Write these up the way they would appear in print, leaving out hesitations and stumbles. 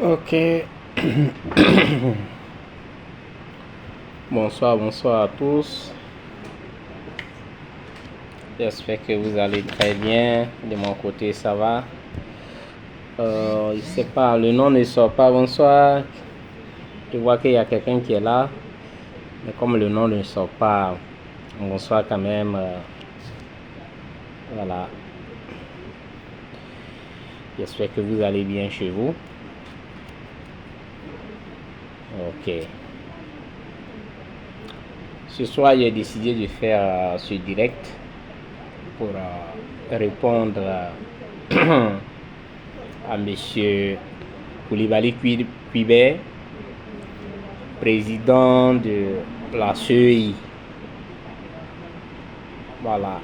Ok. Bonsoir à tous. J'espère que vous allez très bien. De mon côté, ça va. Je ne sais pas, le nom ne sort pas. Bonsoir. Je vois qu'il y a quelqu'un qui est là. Mais comme le nom ne sort pas, bonsoir quand même. Voilà. J'espère que vous allez bien chez vous. Ok. Ce soir, j'ai décidé de faire ce direct pour répondre à monsieur Koulibaly Quibert, président de la CEI. Voilà.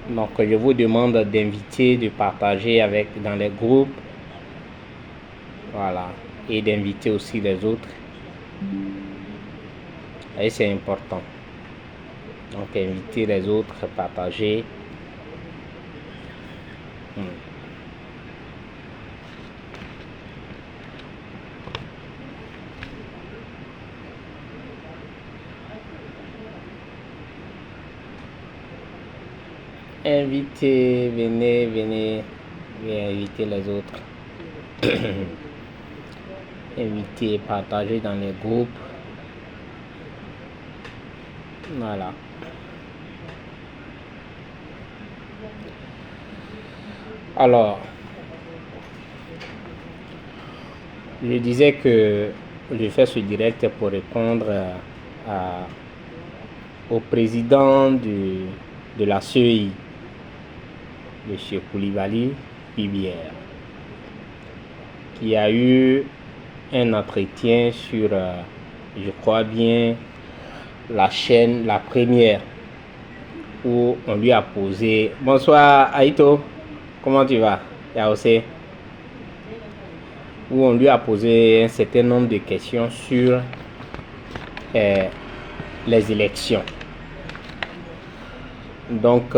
Donc, je vous demande d'inviter, de partager dans les groupes. Voilà. Et d'inviter aussi les autres. Et c'est important. Donc, inviter les autres, partager. Invitez, venez inviter les autres. Invitez, partagez dans les groupes. Voilà. Alors, je disais que je fais ce direct pour répondre au président de la CEI, M. Koulibaly Quibert, qui a eu un entretien sur, je crois bien, la chaîne La Première, où on lui a posé... Bonsoir Aïto, comment tu vas? Yaosé. Où on lui a posé un certain nombre de questions sur les élections. Donc,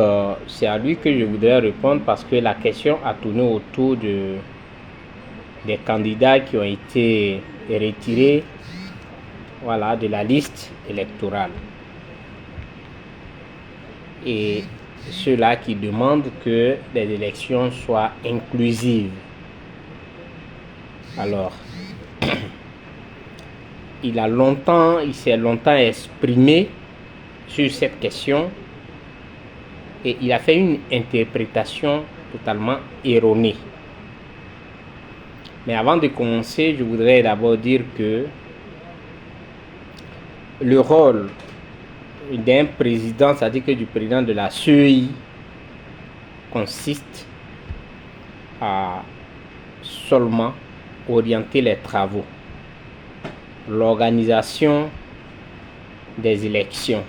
c'est à lui que je voudrais répondre parce que la question a tourné autour des candidats qui ont été retirés, voilà, de la liste électorale. Et ceux-là qui demandent que les élections soient inclusives. Alors, il s'est longtemps exprimé sur cette question et il a fait une interprétation totalement erronée. Mais avant de commencer, je voudrais d'abord dire que le rôle d'un président, c'est-à-dire que du président de la CEI, consiste à seulement orienter les travaux, l'organisation des élections.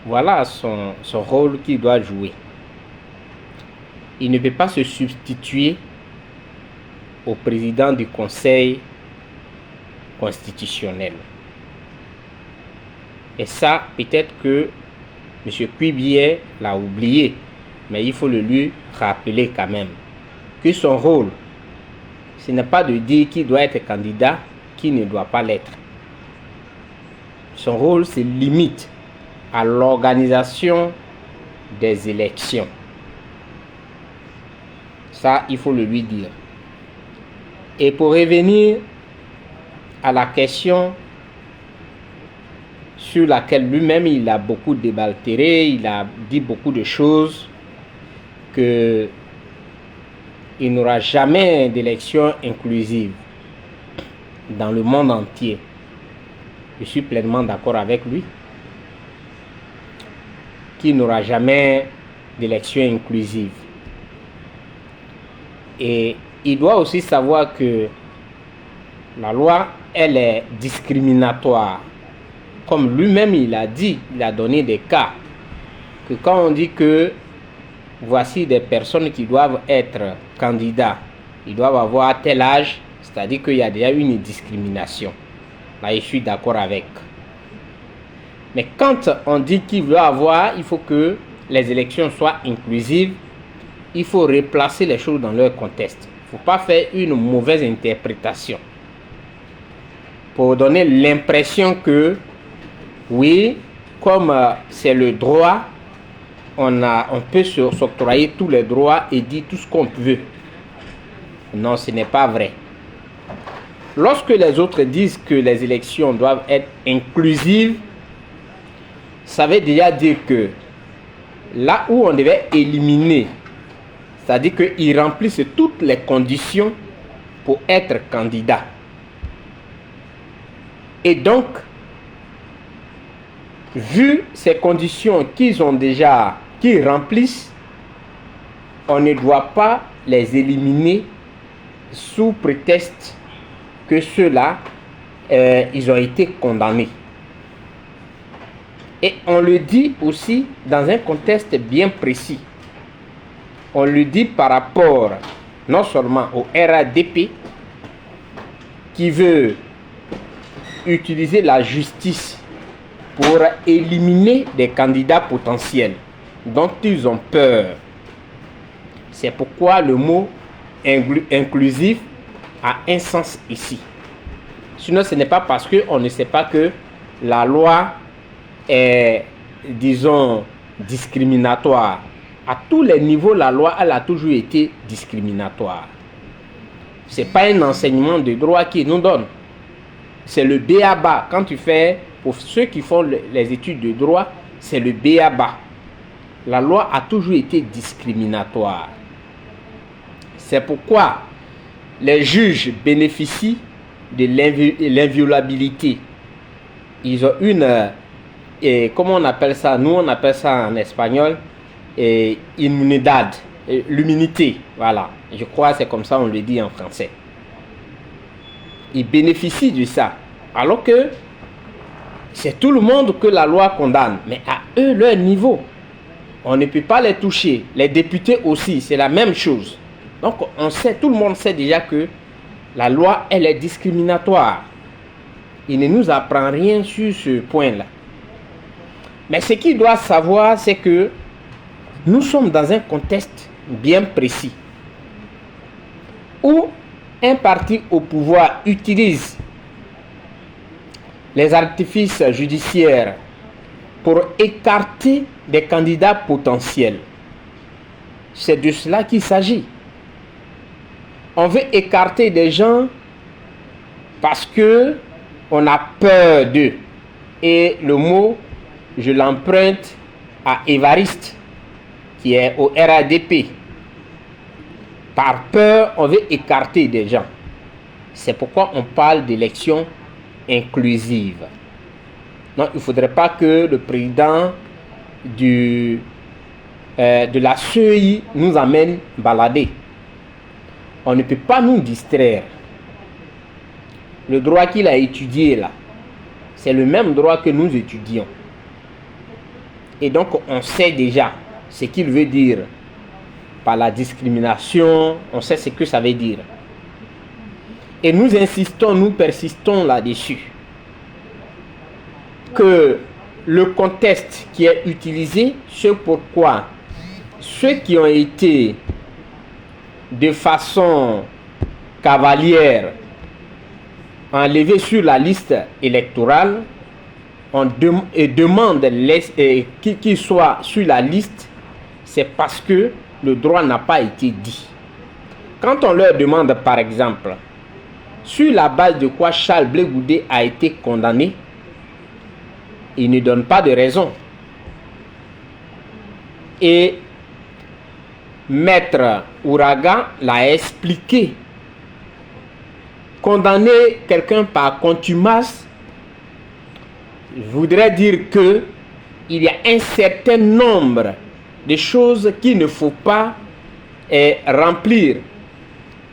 Voilà son rôle qu'il doit jouer. Il ne peut pas se substituer au président du Conseil constitutionnel. Et ça, peut-être que M. Quibert l'a oublié, mais il faut le lui rappeler quand même. Que son rôle, ce n'est pas de dire qu'il doit être candidat, qu'il ne doit pas l'être. Son rôle se limite à l'organisation des élections. Ça, il faut le lui dire. Et pour revenir à la question sur laquelle lui-même il a beaucoup débaltéré, il a dit beaucoup de choses, qu'il n'y aura jamais d'élection inclusive dans le monde entier. Je suis pleinement d'accord avec lui. Qu'il n'y aura jamais d'élection inclusive. Et il doit aussi savoir que la loi, elle est discriminatoire. Comme lui-même il a dit, il a donné des cas, que quand on dit que voici des personnes qui doivent être candidats, ils doivent avoir tel âge, c'est-à-dire qu'il y a déjà une discrimination. Là, je suis d'accord avec. Mais quand on dit qu'il veut avoir, il faut que les élections soient inclusives, il faut replacer les choses dans leur contexte. faut pas faire une mauvaise interprétation pour donner l'impression que, oui, comme c'est le droit, on peut s'octroyer tous les droits et dire tout ce qu'on veut. Non, ce n'est pas vrai. Lorsque les autres disent que les élections doivent être inclusives, ça veut déjà dire que là où on devait éliminer, c'est-à-dire qu'ils remplissent toutes les conditions pour être candidat. Et donc, vu ces conditions qu'ils remplissent, on ne doit pas les éliminer sous prétexte que ceux-là, ils ont été condamnés. Et on le dit aussi dans un contexte bien précis. On le dit par rapport non seulement au RADP qui veut utiliser la justice pour éliminer des candidats potentiels dont ils ont peur. C'est pourquoi le mot inclusif a un sens ici. Sinon, ce n'est pas parce qu'on ne sait pas que la loi est, disons, discriminatoire. À tous les niveaux, la loi, elle a toujours été discriminatoire. Ce n'est pas un enseignement de droit qui nous donne. C'est le b.a.-ba. Quand tu fais, pour ceux qui font les études de droit, c'est le b.a.-ba. La loi a toujours été discriminatoire. C'est pourquoi les juges bénéficient de l'inviolabilité. Ils ont une, comment on appelle ça? Nous, on appelle ça en espagnol, immunidad, l'immunité. Voilà, je crois que c'est comme ça on le dit en français. Ils bénéficient de ça. Alors que c'est tout le monde que la loi condamne. Mais à eux, leur niveau, on ne peut pas les toucher. Les députés aussi, c'est la même chose. Donc, on sait, tout le monde sait déjà que la loi, elle est discriminatoire. Il ne nous apprend rien sur ce point-là. Mais ce qu'il doit savoir, c'est que nous sommes dans un contexte bien précis où un parti au pouvoir utilise les artifices judiciaires pour écarter des candidats potentiels. C'est de cela qu'il s'agit. On veut écarter des gens parce que on a peur d'eux. Et le mot, je l'emprunte à Évariste, qui est au RADP. Par peur, on veut écarter des gens. C'est pourquoi on parle d'élection inclusive. Non, il ne faudrait pas que le président de la CEI nous amène balader. On ne peut pas nous distraire. Le droit qu'il a étudié là, c'est le même droit que nous étudions. Et donc, on sait déjà ce qu'il veut dire par la discrimination, on sait ce que ça veut dire. Et nous insistons, nous persistons là-dessus. Que le contexte qui est utilisé, c'est pourquoi ceux qui ont été de façon cavalière enlevés sur la liste électorale, on demande qu'ils soient sur la liste, c'est parce que le droit n'a pas été dit. Quand on leur demande par exemple, sur la base de quoi Charles Blé Goudé a été condamné, ils ne donnent pas de raison. Et Maître Ouragan l'a expliqué. Condamner quelqu'un par contumace voudrait dire que il y a un certain nombre de choses qu'il ne faut pas remplir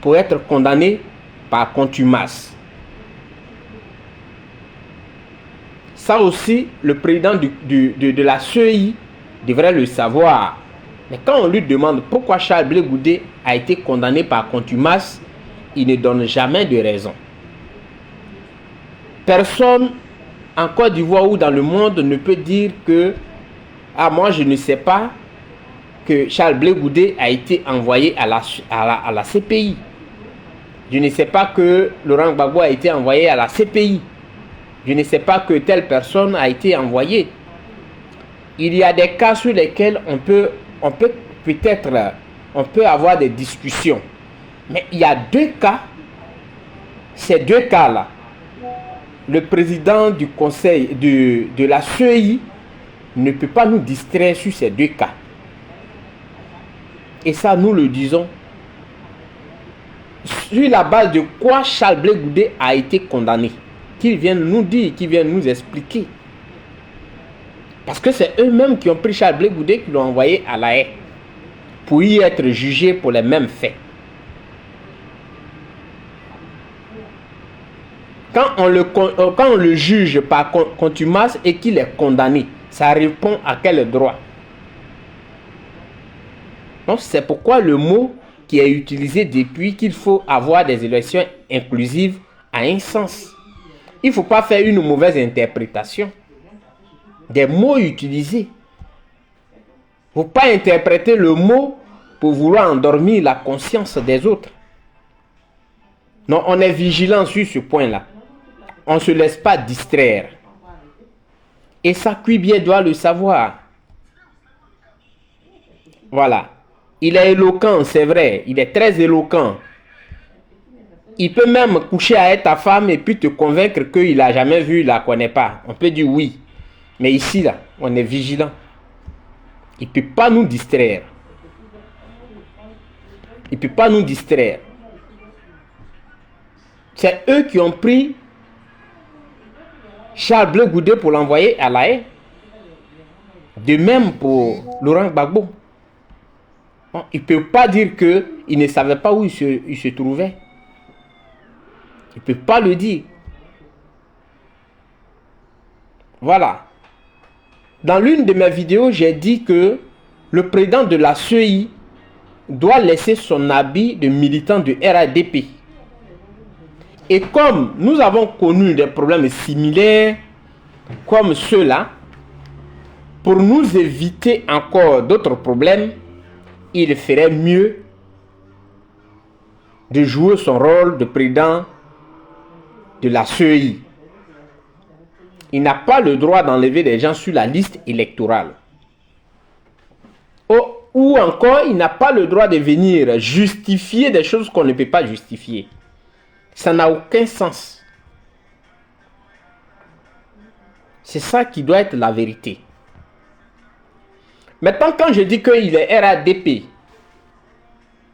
pour être condamné par contumace. Ça aussi, le président de la CEI devrait le savoir. Mais quand on lui demande pourquoi Charles Blé Goudé a été condamné par contumace, il ne donne jamais de raison. Personne en Côte d'Ivoire ou dans le monde ne peut dire que moi je ne sais pas que Charles Blé Goudé a été envoyé à la CPI. Je ne sais pas que Laurent Gbagbo a été envoyé à la CPI. Je ne sais pas que telle personne a été envoyée. Il y a des cas sur lesquels on peut peut-être avoir des discussions. Mais il y a deux cas. Ces deux cas-là, le président du conseil de la CEI ne peut pas nous distraire sur ces deux cas. Et ça, nous le disons. Sur la base de quoi Charles Blé Goudé a été condamné. Qu'ils viennent nous dire, qu'ils viennent nous expliquer. Parce que c'est eux-mêmes qui ont pris Charles Blé Goudé, qui l'ont envoyé à La Haye pour y être jugé pour les mêmes faits. Quand on le juge par contumace et qu'il est condamné, ça répond à quel droit? Donc c'est pourquoi le mot qui est utilisé depuis qu'il faut avoir des élections inclusives a un sens. Il ne faut pas faire une mauvaise interprétation des mots utilisés. Il ne faut pas interpréter le mot pour vouloir endormir la conscience des autres. Non, on est vigilant sur ce point-là. On ne se laisse pas distraire. Et ça, Cuibier doit le savoir. Voilà. Il est éloquent, c'est vrai. Il est très éloquent. Il peut même coucher avec ta femme et puis te convaincre qu'il n'a jamais vu, il ne la connaît pas. On peut dire oui. Mais ici, là, on est vigilant. Il ne peut pas nous distraire. Il ne peut pas nous distraire. C'est eux qui ont pris Charles Blé Goudé pour l'envoyer à La Haye. De même pour Laurent Gbagbo. Bon, il ne peut pas dire qu'il ne savait pas où il se trouvait. Il ne peut pas le dire. Voilà. Dans l'une de mes vidéos, j'ai dit que le président de la CEI doit laisser son habit de militant de RADP. Et comme nous avons connu des problèmes similaires comme ceux-là, pour nous éviter encore d'autres problèmes, il ferait mieux de jouer son rôle de président de la CEI. Il n'a pas le droit d'enlever des gens sur la liste électorale. Ou encore, il n'a pas le droit de venir justifier des choses qu'on ne peut pas justifier. Ça n'a aucun sens. C'est ça qui doit être la vérité. Maintenant, quand je dis qu'il est RADP,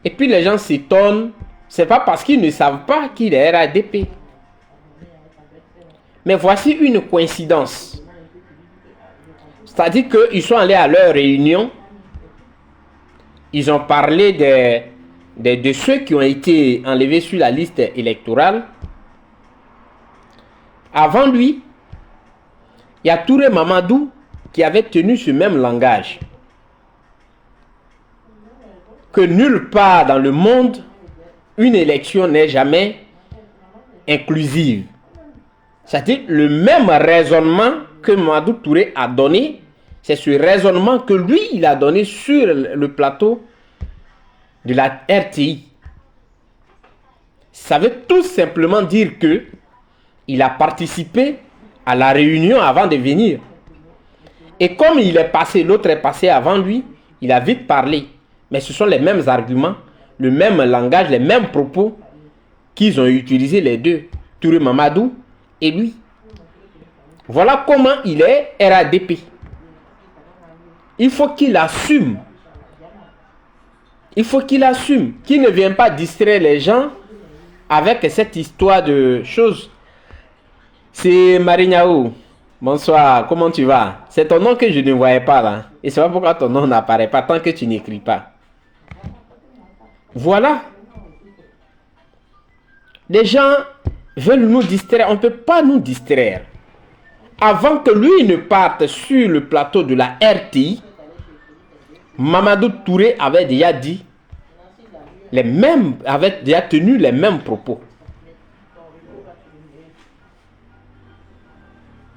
et puis les gens s'étonnent, c'est pas parce qu'ils ne savent pas qu'il est RADP. Mais voici une coïncidence. C'est-à-dire qu'ils sont allés à leur réunion, ils ont parlé de ceux qui ont été enlevés sur la liste électorale. Avant lui, il y a Touré Mamadou qui avait tenu ce même langage. Que nulle part dans le monde, une élection n'est jamais inclusive. C'est-à-dire le même raisonnement que Mamadou Touré a donné, c'est ce raisonnement que lui, il a donné sur le plateau de la RTI. Ça veut tout simplement dire que il a participé à la réunion avant de venir. Et comme il est passé, l'autre est passé avant lui, il a vite parlé. Mais ce sont les mêmes arguments, le même langage, les mêmes propos qu'ils ont utilisés les deux, Touré Mamadou et lui. Voilà comment il est RADP. Il faut qu'il assume. Il faut qu'il assume, qu'il ne vienne pas distraire les gens avec cette histoire de choses. C'est Marignao. Bonsoir, comment tu vas? C'est ton nom que je ne voyais pas là. Et c'est pas pourquoi ton nom n'apparaît pas tant que tu n'écris pas. Voilà. Les gens veulent nous distraire. On ne peut pas nous distraire. Avant que lui ne parte sur le plateau de la RTI, Mamadou Touré avait déjà dit avait déjà tenu les mêmes propos.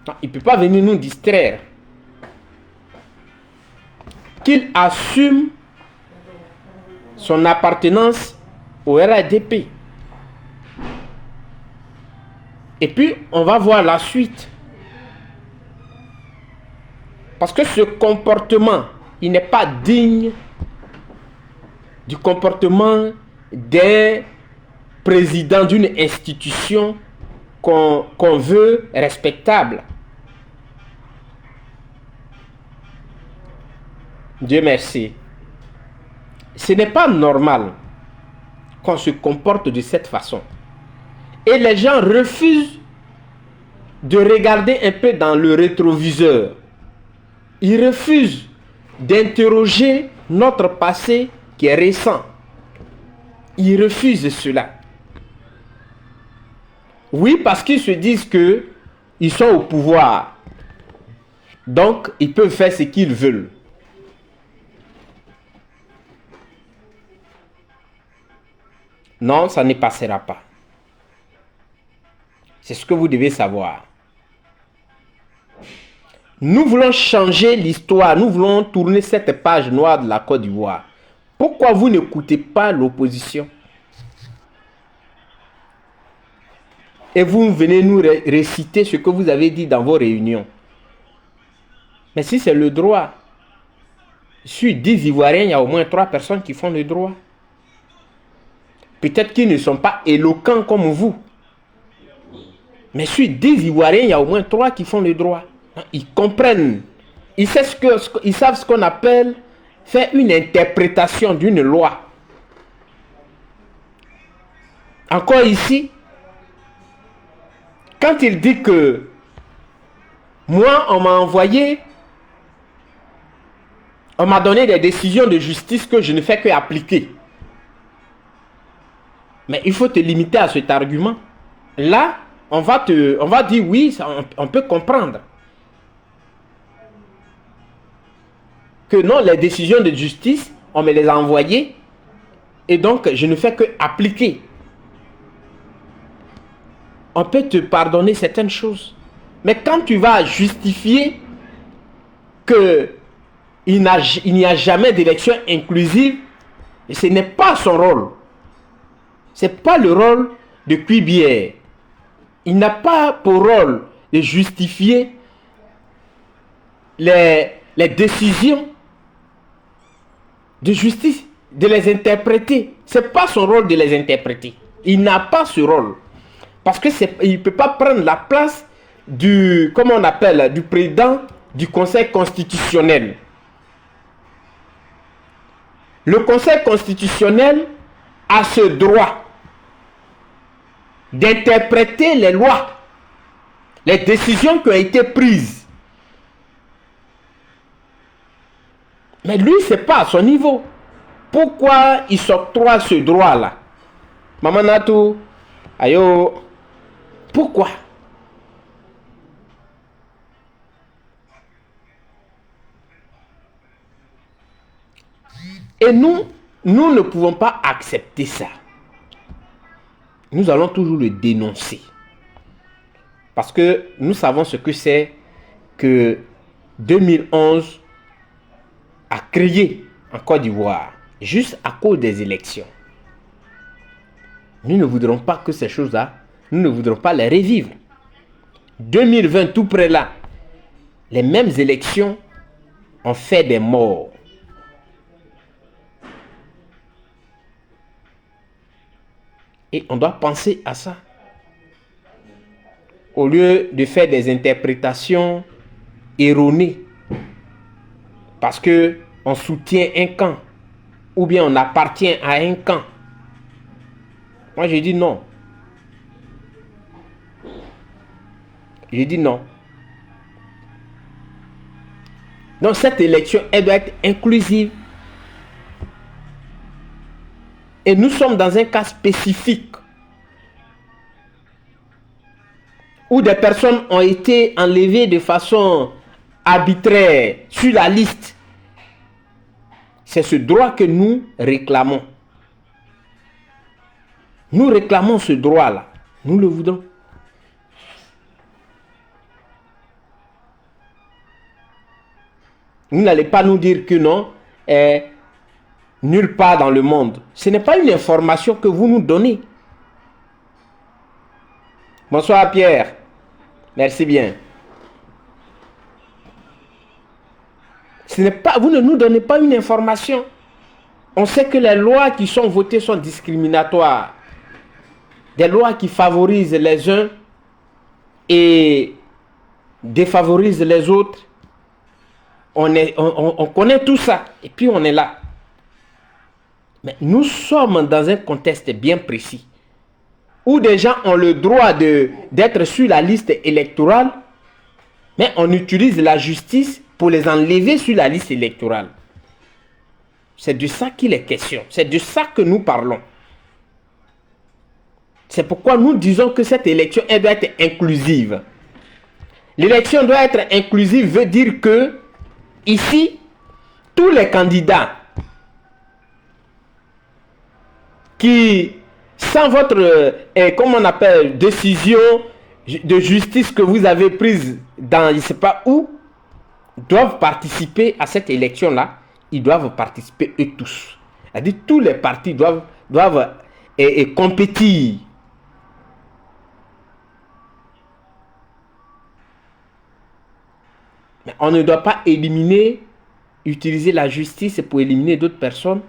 Non, il ne peut pas venir nous distraire. Qu'il assume son appartenance au RADP. Et puis, on va voir la suite. Parce que ce comportement, il n'est pas digne du comportement d'un président d'une institution qu'on veut respectable. Dieu merci. Ce n'est pas normal qu'on se comporte de cette façon. Et les gens refusent de regarder un peu dans le rétroviseur. Ils refusent d'interroger notre passé qui est récent. Ils refusent cela. Oui, parce qu'ils se disent que ils sont au pouvoir. Donc, ils peuvent faire ce qu'ils veulent. Non, ça ne passera pas. C'est ce que vous devez savoir. Nous voulons changer l'histoire. Nous voulons tourner cette page noire de la Côte d'Ivoire. Pourquoi vous n'écoutez pas l'opposition? Et vous venez nous réciter ce que vous avez dit dans vos réunions. Mais si c'est le droit, sur 10 Ivoiriens, il y a au moins 3 personnes qui font le droit. Peut-être qu'ils ne sont pas éloquents comme vous. Mais sur 10 Ivoiriens, il y a au moins 3 qui font le droit. Ils comprennent. Ils savent ce qu'on appelle faire une interprétation d'une loi. Encore ici, quand il dit que moi, on m'a envoyé, on m'a donné des décisions de justice que je ne fais que appliquer. Mais il faut te limiter à cet argument. Là, on va dire oui, ça, on peut comprendre. Que non, les décisions de justice, on me les a envoyées et donc je ne fais que appliquer. On peut te pardonner certaines choses. Mais quand tu vas justifier qu'il n'y a jamais d'élection inclusive, ce n'est pas son rôle. Ce n'est pas le rôle de Cuibière. Il n'a pas pour rôle de justifier les décisions de justice, de les interpréter. Ce n'est pas son rôle de les interpréter. Il n'a pas ce rôle. Parce qu'il ne peut pas prendre la place du président du Conseil constitutionnel. Le Conseil constitutionnel a ce droit d'interpréter les lois, les décisions qui ont été prises. Mais lui, ce n'est pas à son niveau. Pourquoi il s'octroie ce droit-là? Maman Natou, ayo, pourquoi? Et nous ne pouvons pas accepter ça. Nous allons toujours le dénoncer. Parce que nous savons ce que c'est que 2011 a créé en Côte d'Ivoire, juste à cause des élections. Nous ne voudrons pas que ces choses-là, nous ne voudrons pas les revivre. 2020, tout près là, les mêmes élections ont fait des morts. Et on doit penser à ça. Au lieu de faire des interprétations erronées. Parce que on soutient un camp. Ou bien on appartient à un camp. Moi je dis non. Je dis non. Donc cette élection, elle doit être inclusive. Et nous sommes dans un cas spécifique où des personnes ont été enlevées de façon arbitraire sur la liste. C'est ce droit que nous réclamons. Nous réclamons ce droit-là. Nous le voulons. Vous n'allez pas nous dire que non. Nulle part dans le monde. Ce n'est pas une information que vous nous donnez. Bonsoir Pierre. Merci bien. Ce n'est pas, vous ne nous donnez pas une information. On sait que les lois qui sont votées sont discriminatoires. Des lois qui favorisent les uns et défavorisent les autres. On connaît tout ça. Et puis on est là. Mais nous sommes dans un contexte bien précis. Où des gens ont le droit d'être sur la liste électorale. Mais on utilise la justice pour les enlever sur la liste électorale. C'est de ça qu'il est question. C'est de ça que nous parlons. C'est pourquoi nous disons que cette élection, elle doit être inclusive. L'élection doit être inclusive veut dire que, ici, tous les candidats qui, sans votre, comment on appelle, décision de justice que vous avez prise dans, je ne sais pas où, doivent participer à cette élection-là. Ils doivent participer eux tous. C'est-à-dire tous les partis doivent compétir. Mais on ne doit pas utiliser la justice pour éliminer d'autres personnes,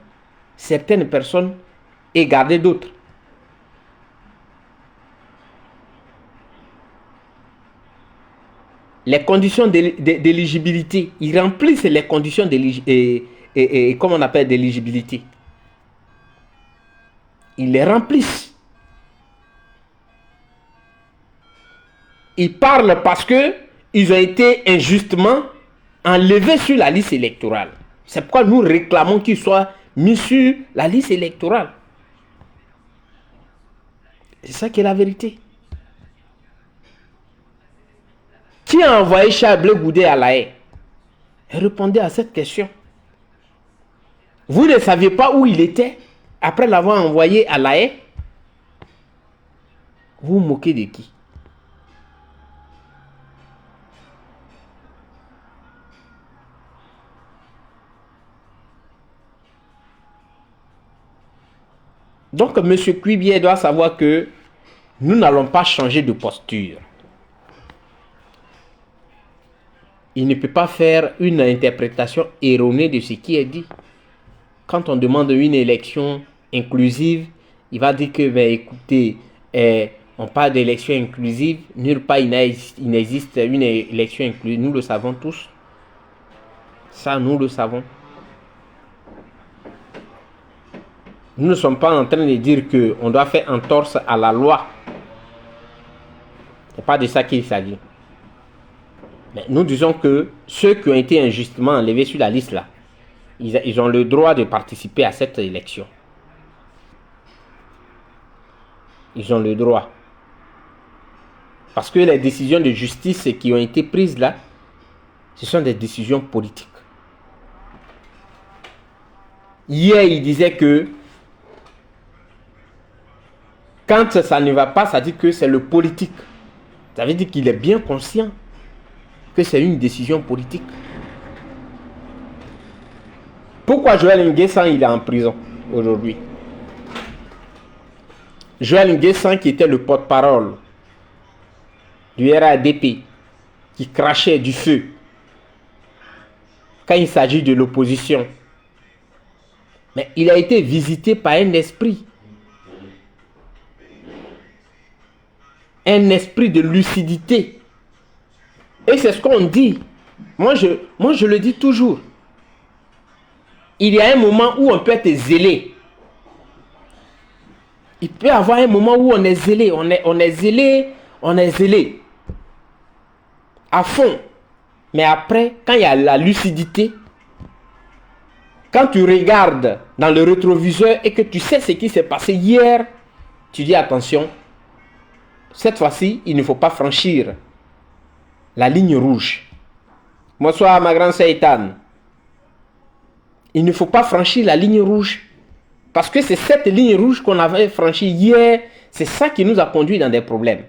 certaines personnes, et garder d'autres. Les conditions d'éligibilité, ils remplissent les conditions d'éligibilité. Comment on appelle d'éligibilité. Ils les remplissent. Ils parlent parce que ils ont été injustement enlevés sur la liste électorale. C'est pourquoi nous réclamons qu'ils soient mis sur la liste électorale. C'est ça qui est la vérité. Qui a envoyé Charles Blé Goudé à La Haye? Répondez à cette question. Vous ne saviez pas où il était après l'avoir envoyé à La Haye? Vous vous moquez de qui? Donc, M. Cuibier doit savoir que nous n'allons pas changer de posture. Il ne peut pas faire une interprétation erronée de ce qui est dit. Quand on demande une élection inclusive, il va dire que, ben, écoutez, on parle d'élection inclusive, nulle part il n'existe une élection inclusive. Nous le savons tous. Ça, nous le savons. Nous ne sommes pas en train de dire qu'on doit faire entorse à la loi. Ce n'est pas de ça qu'il s'agit. Mais nous disons que ceux qui ont été injustement enlevés sur la liste là, ils ont le droit de participer à cette élection. Ils ont le droit. Parce que les décisions de justice qui ont été prises là, ce sont des décisions politiques. Hier, il disait que quand ça ne va pas, ça dit que c'est le politique. Ça veut dire qu'il est bien conscient que c'est une décision politique. Pourquoi Joël Nguessan il est en prison aujourd'hui? Joël Nguessan qui était le porte-parole du RADP, qui crachait du feu quand il s'agit de l'opposition. Mais il a été visité par un esprit. Un esprit de lucidité. Et c'est ce qu'on dit. Moi, je le dis toujours. Il y a un moment où on peut être zélé. Il peut y avoir un moment où on est zélé. On est zélé. À fond. Mais après, quand il y a la lucidité, quand tu regardes dans le rétroviseur et que tu sais ce qui s'est passé hier, tu dis attention, cette fois-ci, il ne faut pas franchir la ligne rouge. Bonsoir ma grande Seytane. Il ne faut pas franchir la ligne rouge. Parce que c'est cette ligne rouge qu'on avait franchie hier. C'est ça qui nous a conduit dans des problèmes.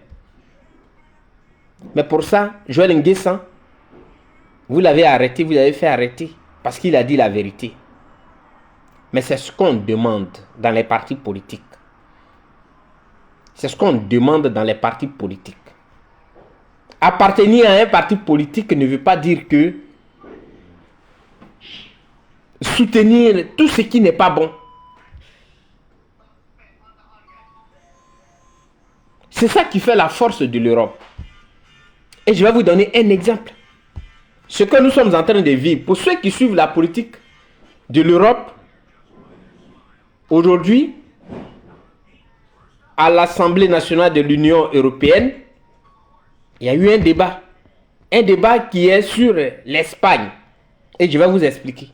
Mais pour ça, Joël Nguessan, vous l'avez arrêté, vous l'avez fait arrêter. Parce qu'il a dit la vérité. Mais c'est ce qu'on demande dans les partis politiques. C'est ce qu'on demande dans les partis politiques. Appartenir à un parti politique ne veut pas dire que soutenir tout ce qui n'est pas bon. C'est ça qui fait la force de l'Europe. Et je vais vous donner un exemple. Ce que nous sommes en train de vivre, pour ceux qui suivent la politique de l'Europe, aujourd'hui, à l'Assemblée nationale de l'Union européenne, il y a eu un débat. Un débat qui est sur l'Espagne. Et je vais vous expliquer.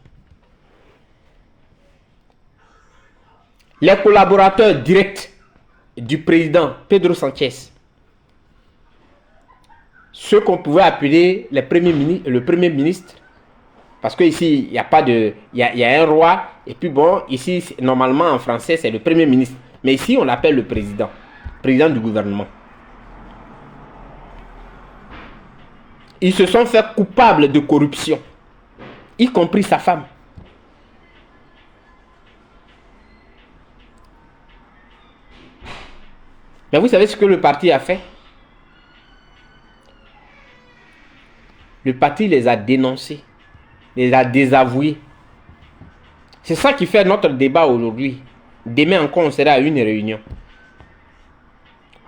Les collaborateurs directs du président Pedro Sánchez, ceux qu'on pouvait appeler le premier ministre, parce que ici il n'y a pas de, il y a un roi, et puis bon, ici normalement en français c'est le premier ministre, mais ici on l'appelle le président du gouvernement. Ils se sont fait coupables de corruption, y compris sa femme. Mais vous savez ce que le parti a fait? Le parti les a dénoncés, les a désavoués. C'est ça qui fait notre débat aujourd'hui. Demain encore, on sera à une réunion.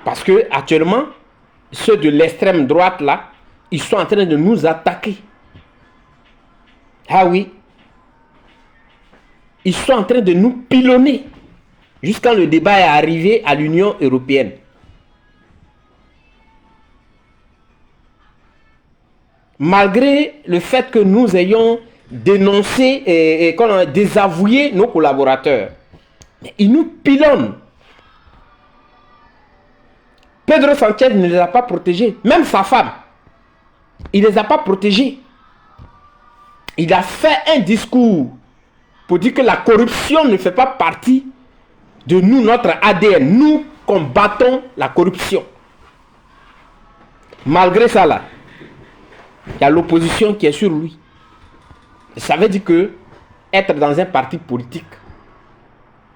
Parce que actuellement, ceux de l'extrême droite là, ils sont en train de nous attaquer. Ah oui. Ils sont en train de nous pilonner. Jusqu'à le débat est arrivé à l'Union européenne. Malgré le fait que nous ayons dénoncé et qu'on a désavoué nos collaborateurs, ils nous pilonnent. Pedro Sánchez ne les a pas protégés. Même sa femme, il ne les a pas protégés. Il a fait un discours pour dire que la corruption ne fait pas partie de nous, notre ADN. Nous combattons la corruption. Malgré ça là, il y a l'opposition qui est sur lui. Ça veut dire que être dans un parti politique,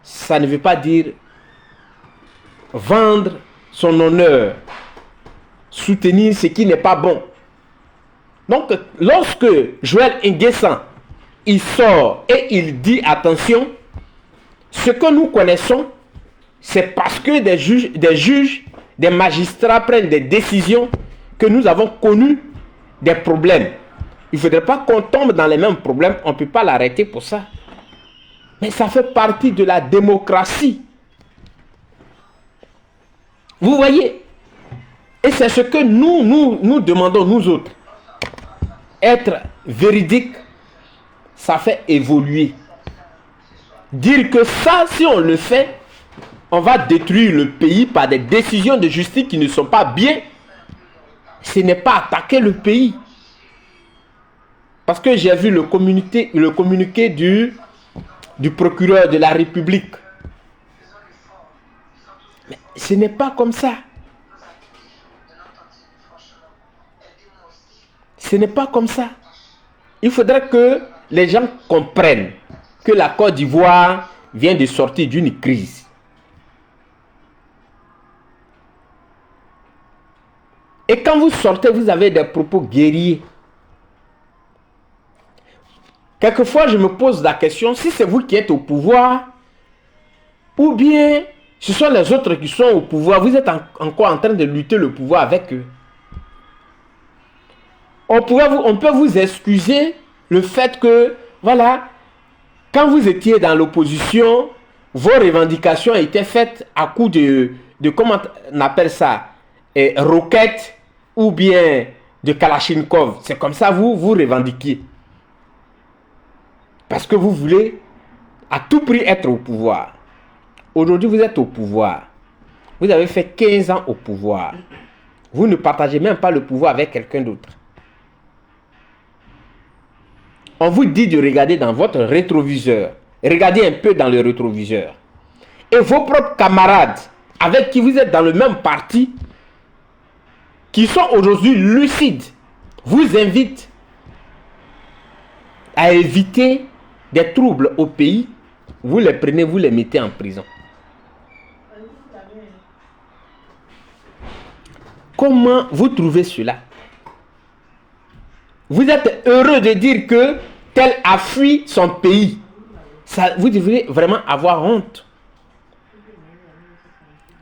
ça ne veut pas dire vendre son honneur, soutenir ce qui n'est pas bon. Donc, lorsque Joël Nguessan, il sort et il dit attention, ce que nous connaissons, c'est parce que des juges, des magistrats prennent des décisions que nous avons connues des problèmes. Il ne faudrait pas qu'on tombe dans les mêmes problèmes, on ne peut pas l'arrêter pour ça. Mais ça fait partie de la démocratie. Vous voyez? Et c'est ce que nous demandons, nous autres. Être véridique, ça fait évoluer. Dire que ça, si on le fait, on va détruire le pays par des décisions de justice qui ne sont pas bien. Ce n'est pas attaquer le pays. Parce que j'ai vu le communiqué du procureur de la République. Mais ce n'est pas comme ça. Ce n'est pas comme ça. Il faudrait que les gens comprennent que la Côte d'Ivoire vient de sortir d'une crise. Et quand vous sortez, vous avez des propos guerriers. Quelquefois, je me pose la question, si c'est vous qui êtes au pouvoir, ou bien ce sont les autres qui sont au pouvoir, vous êtes encore en train de lutter le pouvoir avec eux. On peut vous excuser le fait que, voilà, quand vous étiez dans l'opposition, vos revendications étaient faites à coup de comment on appelle ça, roquettes ou bien de Kalachnikov. C'est comme ça vous revendiquez. Parce que vous voulez à tout prix être au pouvoir. Aujourd'hui, vous êtes au pouvoir. Vous avez fait 15 ans au pouvoir. Vous ne partagez même pas le pouvoir avec quelqu'un d'autre. On vous dit de regarder dans votre rétroviseur. Regardez un peu dans le rétroviseur. Et vos propres camarades avec qui vous êtes dans le même parti, qui sont aujourd'hui lucides, vous invitent à éviter des troubles au pays. Vous les prenez, vous les mettez en prison. Comment vous trouvez cela? Vous êtes heureux de dire que tel a fui son pays. Ça, vous devriez vraiment avoir honte.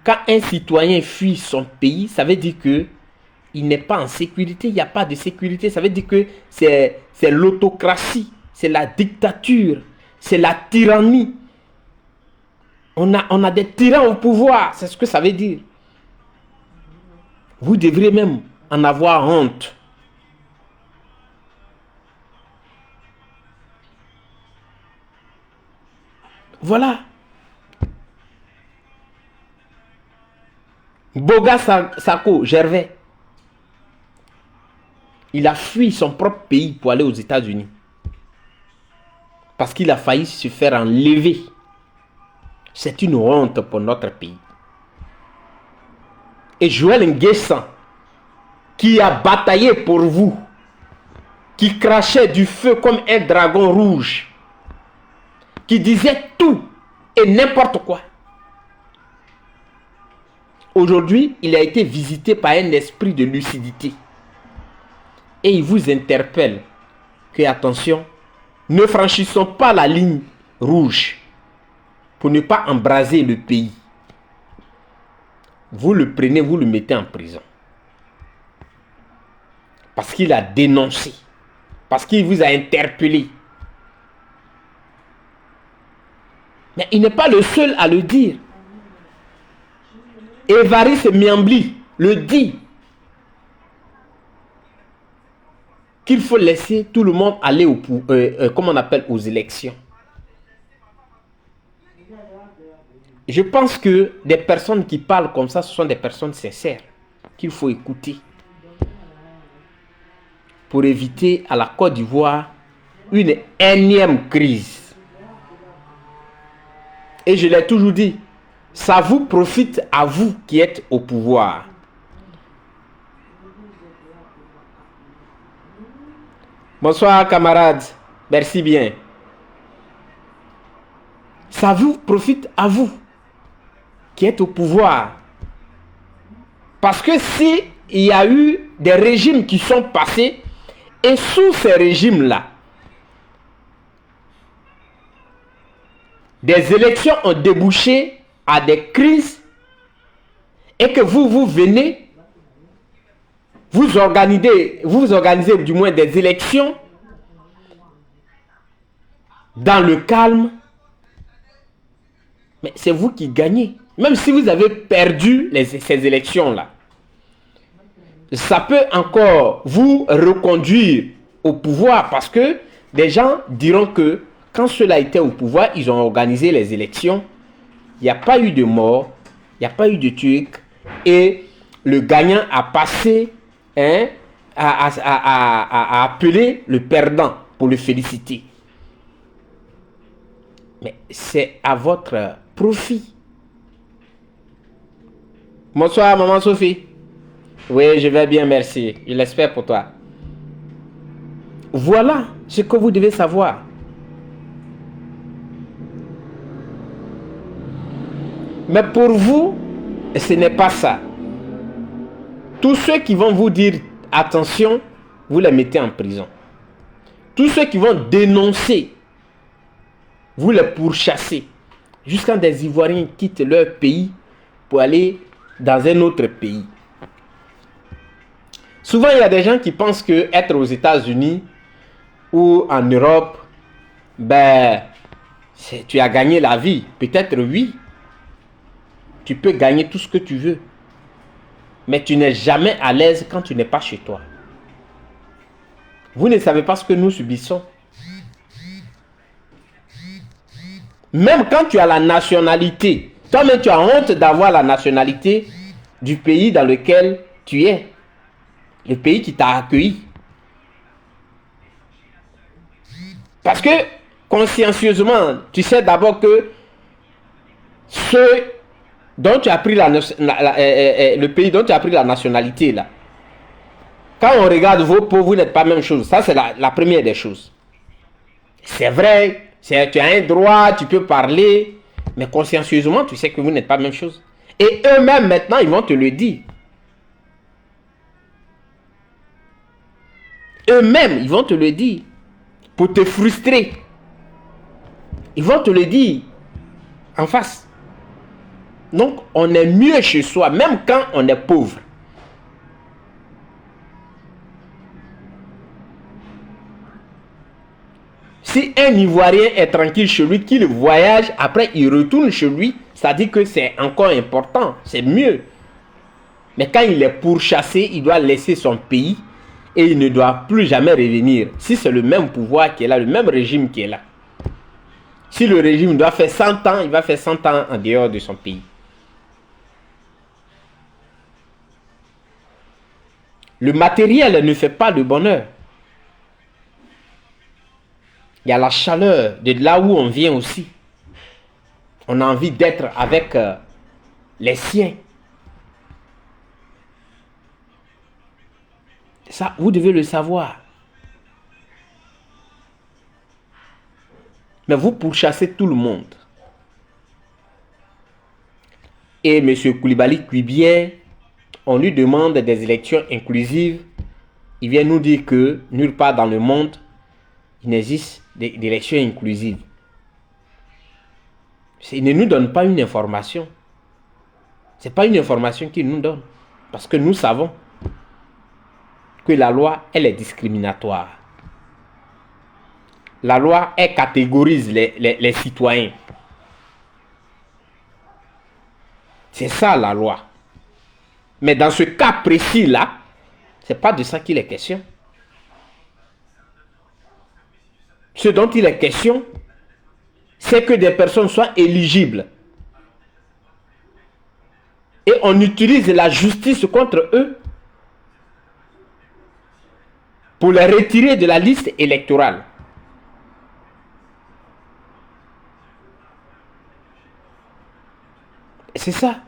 Quand un citoyen fuit son pays, ça veut dire que il n'est pas en sécurité. Il n'y a pas de sécurité. Ça veut dire que c'est l'autocratie, c'est la dictature, c'est la tyrannie. On a des tyrans au pouvoir. C'est ce que ça veut dire. Vous devriez même en avoir honte. Voilà. Boga Sako, Gervais. Il a fui son propre pays pour aller aux États-Unis. Parce qu'il a failli se faire enlever. C'est une honte pour notre pays. Et Joël Nguessan, qui a bataillé pour vous, qui crachait du feu comme un dragon rouge, qui disait tout et n'importe quoi. Aujourd'hui, il a été visité par un esprit de lucidité. Et il vous interpelle que, attention, ne franchissons pas la ligne rouge pour ne pas embraser le pays. Vous le prenez, vous le mettez en prison. Parce qu'il a dénoncé. Parce qu'il vous a interpellé. Mais il n'est pas le seul à le dire. Évariste Miambli le dit. Qu'il faut laisser tout le monde aller comment on appelle, aux élections. Je pense que des personnes qui parlent comme ça, ce sont des personnes sincères qu'il faut écouter pour éviter à la Côte d'Ivoire une énième crise. Et je l'ai toujours dit, ça vous profite à vous qui êtes au pouvoir. Bonsoir camarades, merci bien. Ça vous profite à vous qui êtes au pouvoir. Parce que si il y a eu des régimes qui sont passés, et sous ces régimes-là, des élections ont débouché à des crises, et que vous venez, vous organisez du moins des élections dans le calme, mais c'est vous qui gagnez. Même si vous avez perdu ces élections-là, ça peut encore vous reconduire au pouvoir parce que des gens diront que quand ceux-là étaient au pouvoir, ils ont organisé les élections, il n'y a pas eu de mort, il n'y a pas eu de tués et le gagnant a passé à appeler le perdant pour le féliciter. Mais c'est à votre profit. Bonsoir, maman Sophie. Oui, je vais bien, merci. Je l'espère pour toi. Voilà ce que vous devez savoir. Mais pour vous, ce n'est pas ça. Tous ceux qui vont vous dire attention, vous les mettez en prison. Tous ceux qui vont dénoncer, vous les pourchassez. Jusqu'à des Ivoiriens quittent leur pays pour aller dans un autre pays. Souvent, il y a des gens qui pensent que être aux États-Unis ou en Europe, tu as gagné la vie. Peut-être oui. Tu peux gagner tout ce que tu veux. Mais tu n'es jamais à l'aise quand tu n'es pas chez toi. Vous ne savez pas ce que nous subissons. Même quand tu as la nationalité, toi-même tu as honte d'avoir la nationalité du pays dans lequel tu es. Le pays qui t'a accueilli. Parce que, consciencieusement, tu sais d'abord que ceux dont tu as pris le pays dont tu as pris la nationalité, là, quand on regarde vos peaux, vous n'êtes pas la même chose. Ça, c'est la première des choses. C'est vrai, tu as un droit, tu peux parler, mais consciencieusement, tu sais que vous n'êtes pas la même chose. Et eux-mêmes, maintenant, ils vont te le dire. Eux-mêmes, ils vont te le dire pour te frustrer. Ils vont te le dire en face. Donc, on est mieux chez soi, même quand on est pauvre. Si un Ivoirien est tranquille chez lui, qu'il voyage, après il retourne chez lui, ça dit que c'est encore important, c'est mieux. Mais quand il est pourchassé, il doit laisser son pays et il ne doit plus jamais revenir. Si c'est le même pouvoir qui est là, le même régime qui est là. Si le régime doit faire 100 ans, il va faire 100 ans en dehors de son pays. Le matériel ne fait pas le bonheur. Il y a la chaleur de là où on vient aussi. On a envie d'être avec les siens. Ça, vous devez le savoir. Mais vous pourchassez tout le monde. Et M. Koulibaly Kuibier, on lui demande des élections inclusives. Il vient nous dire que nulle part dans le monde, il n'existe d'élections inclusives. Il ne nous donne pas une information. Ce n'est pas une information qu'il nous donne. Parce que nous savons que la loi, elle est discriminatoire. La loi, elle catégorise les citoyens. C'est ça la loi. Mais dans ce cas précis-là, ce n'est pas de ça qu'il est question. Ce dont il est question, c'est que des personnes soient éligibles. Et on utilise la justice contre eux pour les retirer de la liste électorale. C'est ça.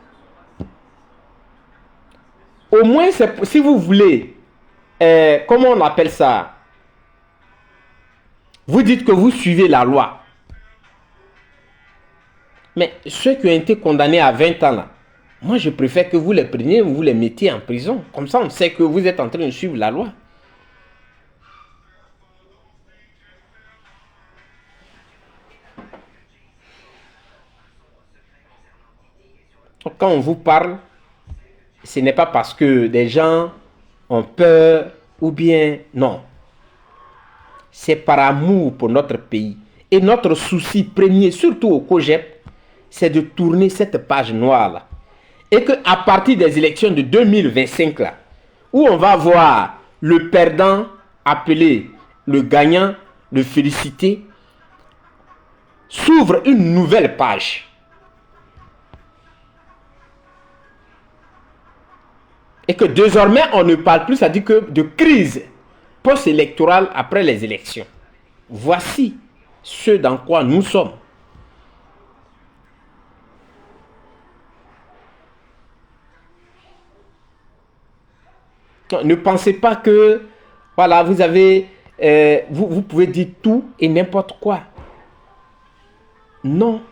Au moins, si vous voulez, comment on appelle ça? Vous dites que vous suivez la loi. Mais ceux qui ont été condamnés à 20 ans, là, moi je préfère que vous les preniez, vous les mettiez en prison. Comme ça, on sait que vous êtes en train de suivre la loi. Donc, quand on vous parle, ce n'est pas parce que des gens ont peur ou bien non. C'est par amour pour notre pays. Et notre souci premier, surtout au COJEP, c'est de tourner cette page noire-là. Et qu'à partir des élections de 2025, là, où on va voir le perdant appeler le gagnant, le féliciter, s'ouvre une nouvelle page. Et que désormais, on ne parle plus, ça dit que de crise post-électorale après les élections. Voici ce dans quoi nous sommes. Ne pensez pas que, voilà, vous avez, vous pouvez dire tout et n'importe quoi. Non.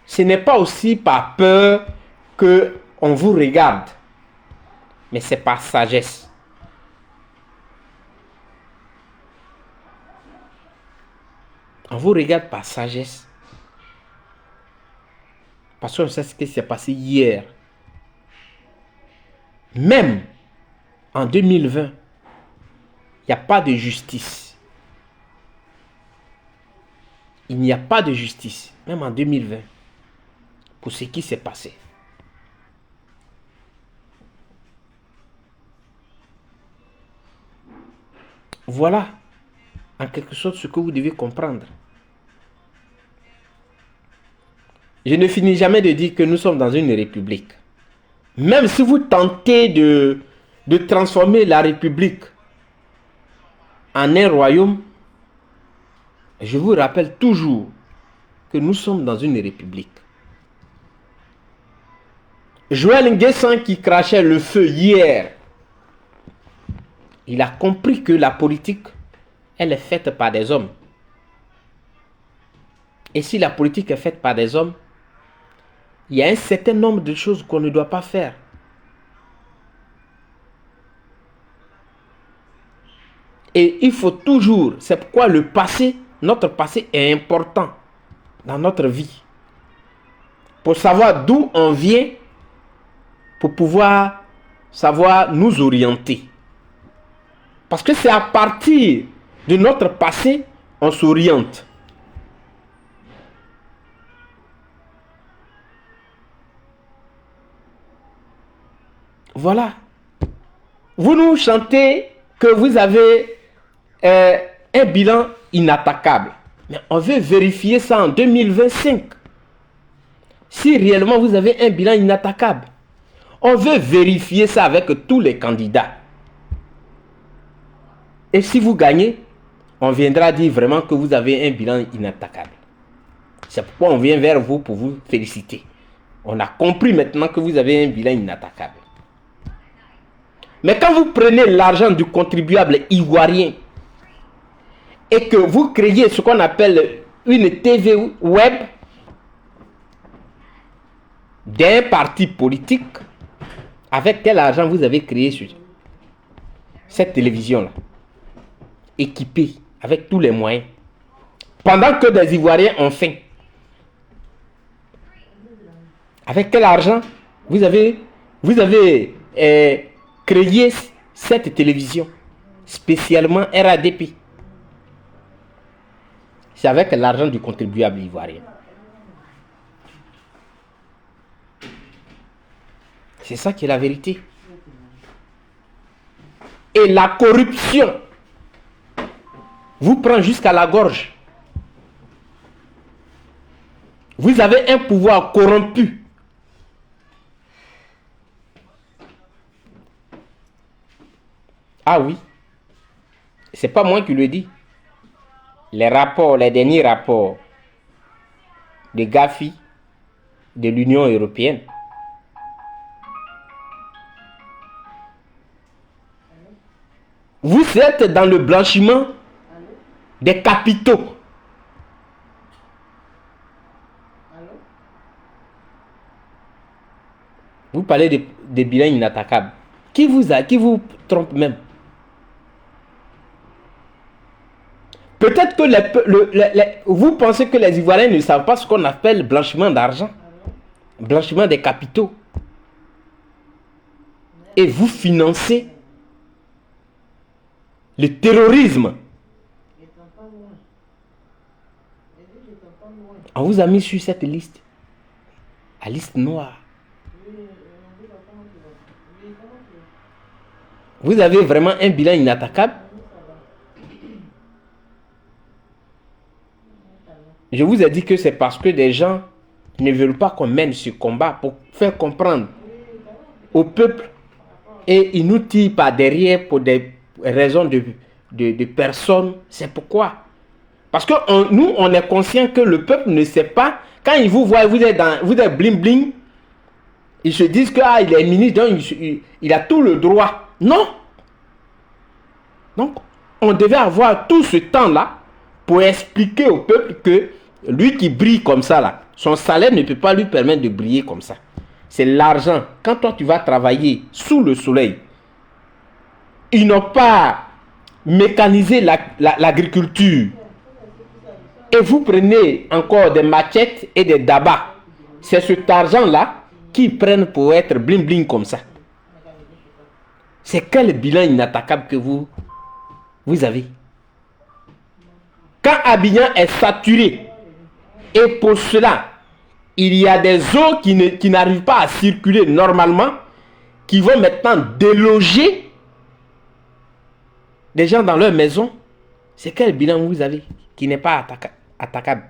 Ce n'est pas aussi par peur que on vous regarde, mais c'est par sagesse. On vous regarde par sagesse. Parce qu'on sait ce qui s'est passé hier. Même en 2020, il n'y a pas de justice. Il n'y a pas de justice, même en 2020, pour ce qui s'est passé. Voilà, en quelque sorte, ce que vous devez comprendre. Je ne finis jamais de dire que nous sommes dans une république. Même si vous tentez de transformer la république en un royaume, je vous rappelle toujours que nous sommes dans une république. Joël Nguessan qui crachait le feu hier, il a compris que la politique, elle est faite par des hommes. Et si la politique est faite par des hommes, il y a un certain nombre de choses qu'on ne doit pas faire. Et il faut toujours, c'est pourquoi le passé, notre passé est important dans notre vie. Pour savoir d'où on vient, pour pouvoir savoir nous orienter. Parce que c'est à partir de notre passé, on s'oriente. Voilà. Vous nous chantez que vous avez un bilan inattaquable. Mais on veut vérifier ça en 2025. Si réellement vous avez un bilan inattaquable. On veut vérifier ça avec tous les candidats. Et si vous gagnez, on viendra dire vraiment que vous avez un bilan inattaquable. C'est pourquoi on vient vers vous pour vous féliciter. On a compris maintenant que vous avez un bilan inattaquable. Mais quand vous prenez l'argent du contribuable ivoirien et que vous créez ce qu'on appelle une TV web d'un parti politique, avec quel argent vous avez créé cette télévision-là, équipée avec tous les moyens, pendant que des Ivoiriens ont faim? Avec quel argent vous avez créé cette télévision, spécialement RADP? C'est avec l'argent du contribuable ivoirien. C'est ça qui est la vérité. Et la corruption vous prend jusqu'à la gorge. Vous avez un pouvoir corrompu. Ah oui, c'est pas moi qui le dis. Les rapports, les derniers rapports de Gafi de l'Union européenne. Vous êtes dans le blanchiment des capitaux. Vous parlez de bilan inattaquable. Qui vous trompe même? Peut-être que vous pensez que les Ivoiriens ne savent pas ce qu'on appelle blanchiment d'argent, blanchiment des capitaux. Et vous financez le terrorisme. On vous a mis sur cette liste, la liste noire. Vous avez vraiment un bilan inattaquable. Je vous ai dit que c'est parce que des gens ne veulent pas qu'on mène ce combat pour faire comprendre au peuple, et ils nous tirent par derrière pour des raisons de personnes. C'est pourquoi. Parce que nous, on est conscient que le peuple ne sait pas. Quand ils vous voient, vous êtes bling bling, ils se disent que il est ministre, donc il a tout le droit. Non. Donc, on devait avoir tout ce temps-là pour expliquer au peuple que lui qui brille comme ça, là, son salaire ne peut pas lui permettre de briller comme ça. C'est l'argent. Quand toi, tu vas travailler sous le soleil, ils n'ont pas mécanisé l'agriculture. Et vous prenez encore des machettes et des dabas. C'est cet argent-là qu'ils prennent pour être bling bling comme ça. C'est quel bilan inattaquable que vous avez? Quand Abidjan est saturé, et pour cela, il y a des eaux qui n'arrivent pas à circuler normalement, qui vont maintenant déloger des gens dans leur maison, c'est quel bilan vous avez qui n'est pas attaquable?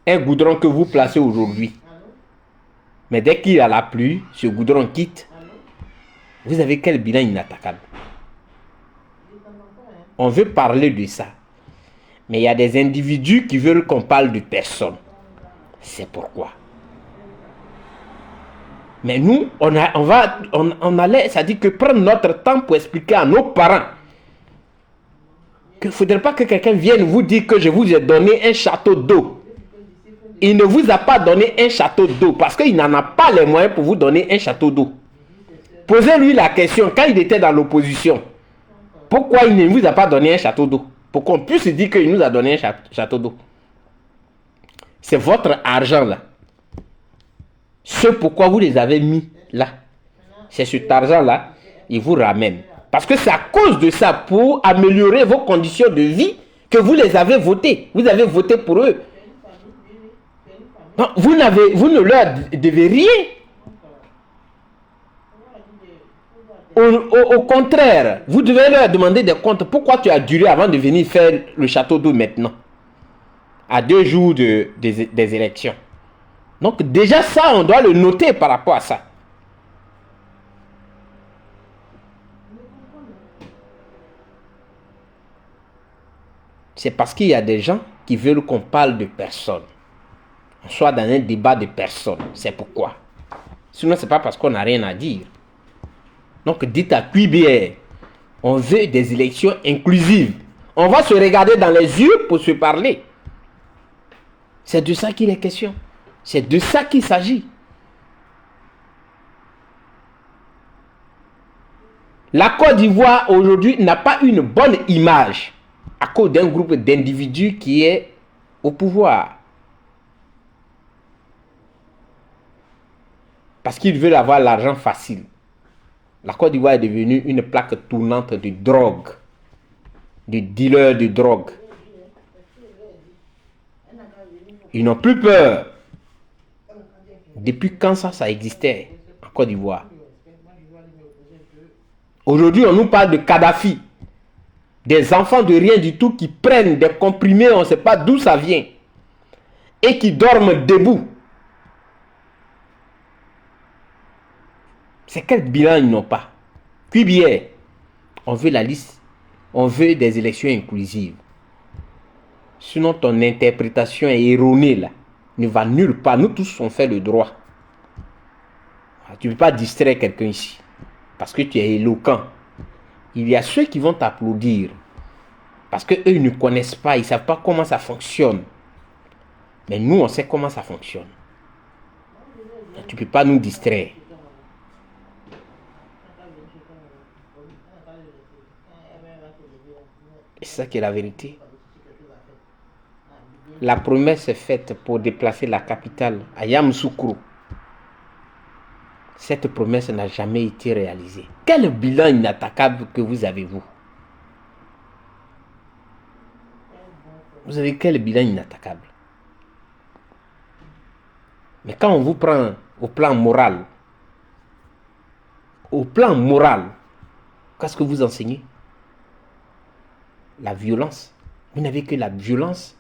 Un goudron que vous placez aujourd'hui, mais dès qu'il y a la pluie, ce goudron quitte. Vous avez quel bilan inattaquable? On veut parler de ça. Mais il y a des individus qui veulent qu'on parle de personne. C'est pourquoi. Mais nous, on allait, ça dit que prendre notre temps pour expliquer à nos parents qu'il ne faudrait pas que quelqu'un vienne vous dire que je vous ai donné un château d'eau. Il ne vous a pas donné un château d'eau parce qu'il n'en a pas les moyens pour vous donner un château d'eau. Posez-lui la question, quand il était dans l'opposition, pourquoi il ne vous a pas donné un château d'eau? Pour qu'on puisse dire qu'il nous a donné un château d'eau. C'est votre argent là. Ce pourquoi vous les avez mis là. C'est cet argent là, il vous ramène. Parce que c'est à cause de ça, pour améliorer vos conditions de vie, que vous les avez votés. Vous avez voté pour eux. Non, vous ne leur devez rien. Au contraire, vous devez leur demander des comptes. Pourquoi tu as duré avant de venir faire le château d'eau maintenant? À 2 jours des élections. Donc déjà ça, on doit le noter par rapport à ça. C'est parce qu'il y a des gens qui veulent qu'on parle de personnes. On soit dans un débat de personnes. C'est pourquoi. Sinon, ce n'est pas parce qu'on n'a rien à dire. Donc, dites à QBR, on veut des élections inclusives. On va se regarder dans les yeux pour se parler. C'est de ça qu'il est question. C'est de ça qu'il s'agit. La Côte d'Ivoire, aujourd'hui, n'a pas une bonne image à cause d'un groupe d'individus qui est au pouvoir. Parce qu'ils veulent avoir l'argent facile. La Côte d'Ivoire est devenue une plaque tournante de drogue, de dealers de drogue. Ils n'ont plus peur. Depuis quand ça existait en Côte d'Ivoire? Aujourd'hui, on nous parle de Kadhafi. Des enfants de rien du tout qui prennent des comprimés, on ne sait pas d'où ça vient. Et qui dorment debout. C'est quel bilan ils n'ont pas? Puis bien, on veut la liste. On veut des élections inclusives. Sinon, ton interprétation est erronée là. Ne va nulle part. Nous tous, on fait le droit. Tu ne peux pas distraire quelqu'un ici. Parce que tu es éloquent. Il y a ceux qui vont t'applaudir. Parce qu'eux, ils ne connaissent pas. Ils ne savent pas comment ça fonctionne. Mais nous, on sait comment ça fonctionne. Tu ne peux pas nous distraire. Et c'est ça qui est la vérité. La promesse est faite pour déplacer la capitale à Yamoussoukro. Cette promesse n'a jamais été réalisée. Quel bilan inattaquable que vous avez, vous? Vous avez quel bilan inattaquable? Mais quand on vous prend au plan moral, qu'est-ce que vous enseignez? La violence. Vous n'avez que la violence.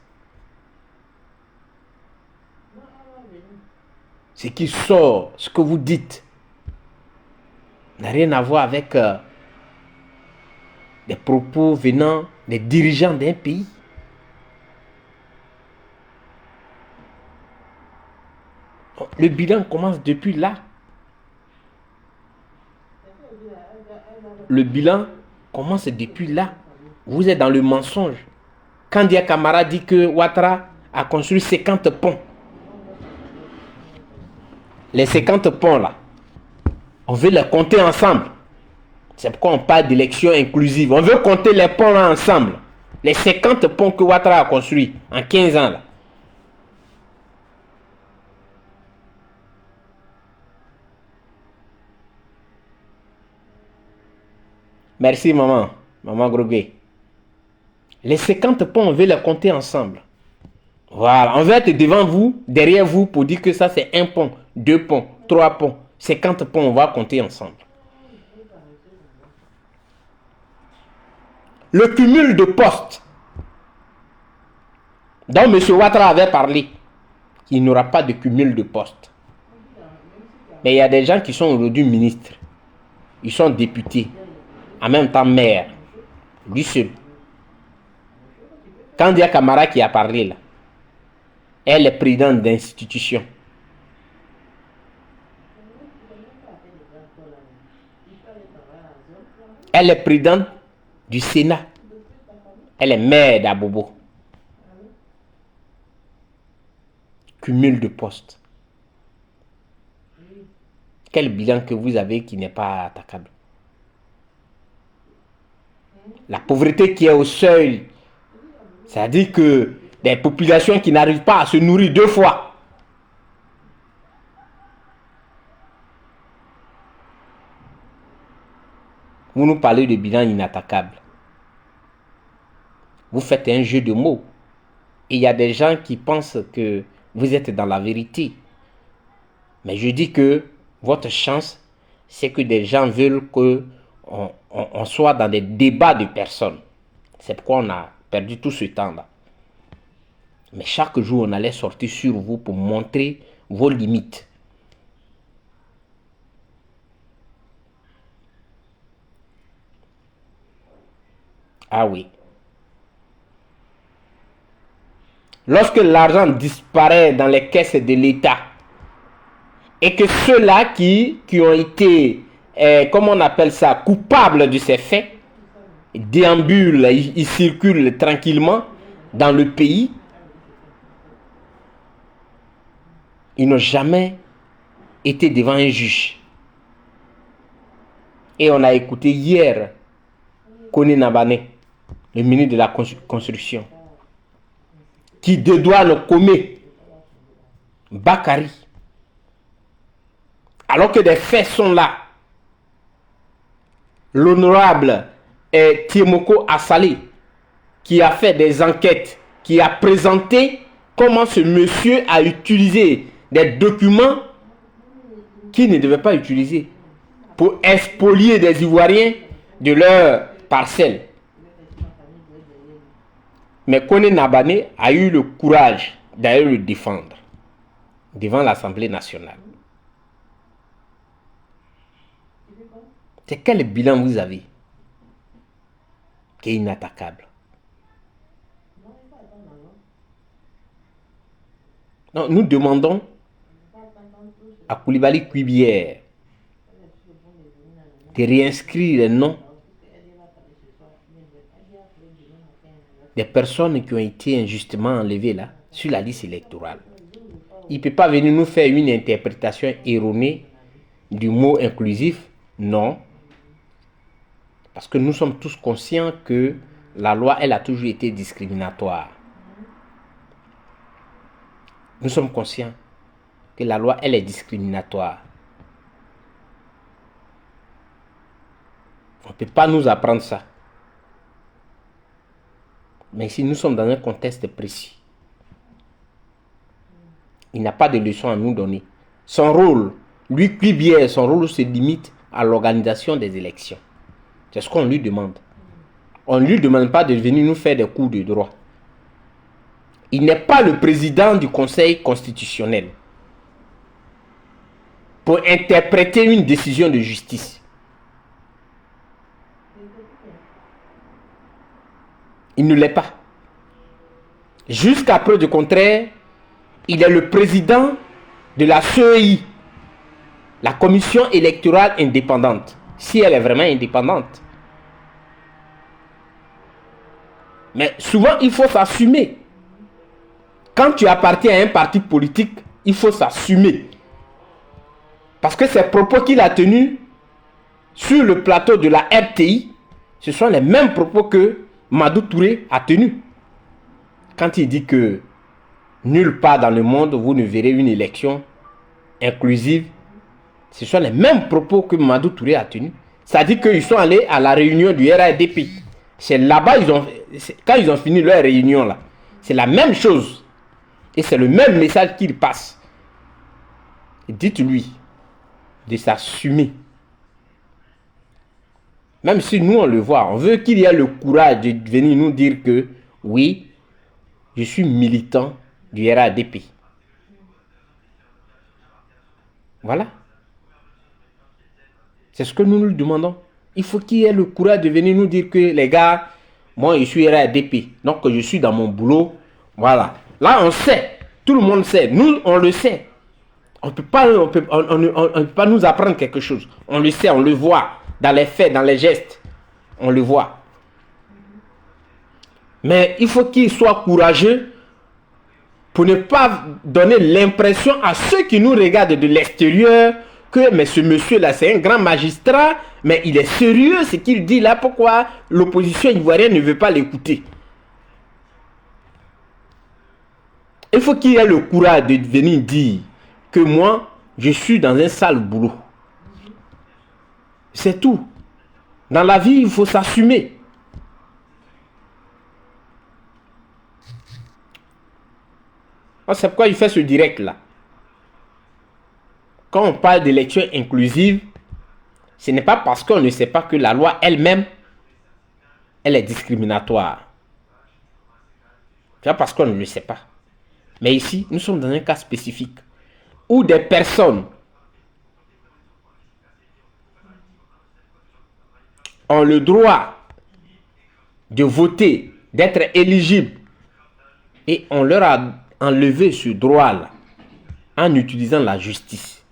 Ce qui sort, ce que vous dites, n'a rien à voir avec des propos venant des dirigeants d'un pays. Le bilan commence depuis là. Le bilan commence depuis là. Vous êtes dans le mensonge. Kandia Camara dit que Ouattara a construit 50 ponts. Les 50 ponts là, on veut les compter ensemble. C'est pourquoi on parle d'élection inclusive. On veut compter les ponts là ensemble. Les 50 ponts que Ouattara a construits en 15 ans là. Merci maman, maman Grogué. Les 50 ponts, on veut les compter ensemble. Voilà, on va être devant vous, derrière vous, pour dire que ça c'est un pont, 2 ponts, 3 ponts, 50 ponts, on va compter ensemble. Le cumul de postes dont M. Ouattara avait parlé, il n'y aura pas de cumul de postes. Mais il y a des gens qui sont aujourd'hui ministres, ils sont députés, en même temps maire, lui seul. Kandia Camara qui a parlé là, elle est présidente d'institution. Elle est présidente du Sénat. Elle est maire d'Abobo. Cumul de postes. quel bilan que vous avez qui n'est pas attaquable? La pauvreté qui est au seuil, c'est-à-dire que des populations qui n'arrivent pas à se nourrir 2 fois. Vous nous parlez de bilan inattaquable. Vous faites un jeu de mots. Et il y a des gens qui pensent que vous êtes dans la vérité. Mais je dis que votre chance, c'est que des gens veulent qu'on soit dans des débats de personnes. C'est pourquoi on a perdu tout ce temps-là. Mais chaque jour, on allait sortir sur vous pour montrer vos limites. Ah oui. Lorsque l'argent disparaît dans les caisses de l'État et que ceux-là qui ont été, comment on appelle ça, coupables de ces faits, déambulent, ils circulent tranquillement dans le pays, ils n'ont jamais été devant un juge. Et on a écouté hier Kone Nabane, le ministre de la Construction, qui dédouane Kome Bakari, alors que des faits sont là. L'honorable Tiemoko Asali, qui a fait des enquêtes, qui a présenté comment ce monsieur a utilisé des documents qu'il ne devait pas utiliser pour expolier des Ivoiriens de leurs parcelles. Mais Kone Nabane a eu le courage d'aller le défendre devant l'Assemblée nationale. C'est quel bilan vous avez qui est inattaquable? Non, nous demandons à Koulibaly Kuibière de réinscrire les noms des personnes qui ont été injustement enlevées là sur la liste électorale. Il ne peut pas venir nous faire une interprétation erronée du mot inclusif. Non. Parce que nous sommes tous conscients que la loi, elle a toujours été discriminatoire. Nous sommes conscients que la loi, elle est discriminatoire. On ne peut pas nous apprendre ça. Mais ici, nous sommes dans un contexte précis. Il n'a pas de leçon à nous donner. Son rôle, lui, Kuibière, son rôle se limite à l'organisation des élections. C'est ce qu'on lui demande. On ne lui demande pas de venir nous faire des cours de droit. Il n'est pas le président du Conseil constitutionnel pour interpréter une décision de justice. Il ne l'est pas. Jusqu'à preuve du contraire, il est le président de la CEI, la Commission électorale indépendante, si elle est vraiment indépendante. Mais souvent, il faut s'assumer. Quand tu appartiens à un parti politique, il faut s'assumer. Parce que ces propos qu'il a tenus sur le plateau de la RTI, ce sont les mêmes propos que Madou Touré a tenus. Quand il dit que nulle part dans le monde, vous ne verrez une élection inclusive, ce sont les mêmes propos que Madou Touré a tenus. C'est-à-dire qu'ils sont allés à la réunion du RADP. C'est là-bas, quand ils ont fini leur réunion, là, c'est la même chose. Et c'est le même message qu'il passe. Dites-lui de s'assumer. Même si nous, on le voit, on veut qu'il y ait le courage de venir nous dire que, oui, je suis militant du RADP. Voilà. C'est ce que nous nous demandons. Il faut qu'il y ait le courage de venir nous dire que, les gars, moi, je suis RADP. Donc, je suis dans mon boulot. Voilà. Là, on sait. Tout le monde sait. Nous, on le sait. On ne peut pas nous apprendre quelque chose. On le sait, on le voit. Dans les faits, dans les gestes. On le voit. Mais il faut qu'il soit courageux pour ne pas donner l'impression à ceux qui nous regardent de l'extérieur que mais ce monsieur-là, c'est un grand magistrat, mais il est sérieux ce qu'il dit là, pourquoi l'opposition ivoirienne ne veut pas l'écouter? Il faut qu'il ait le courage de venir dire que moi, je suis dans un sale boulot. C'est tout. Dans la vie, il faut s'assumer. C'est pourquoi il fait ce direct-là. Quand on parle d'élection inclusive, ce n'est pas parce qu'on ne sait pas que la loi elle-même, elle est discriminatoire. C'est pas parce qu'on ne le sait pas. Mais ici, nous sommes dans un cas spécifique où des personnes ont le droit de voter, d'être éligibles, et on leur a enlevé ce droit-là en utilisant la justice.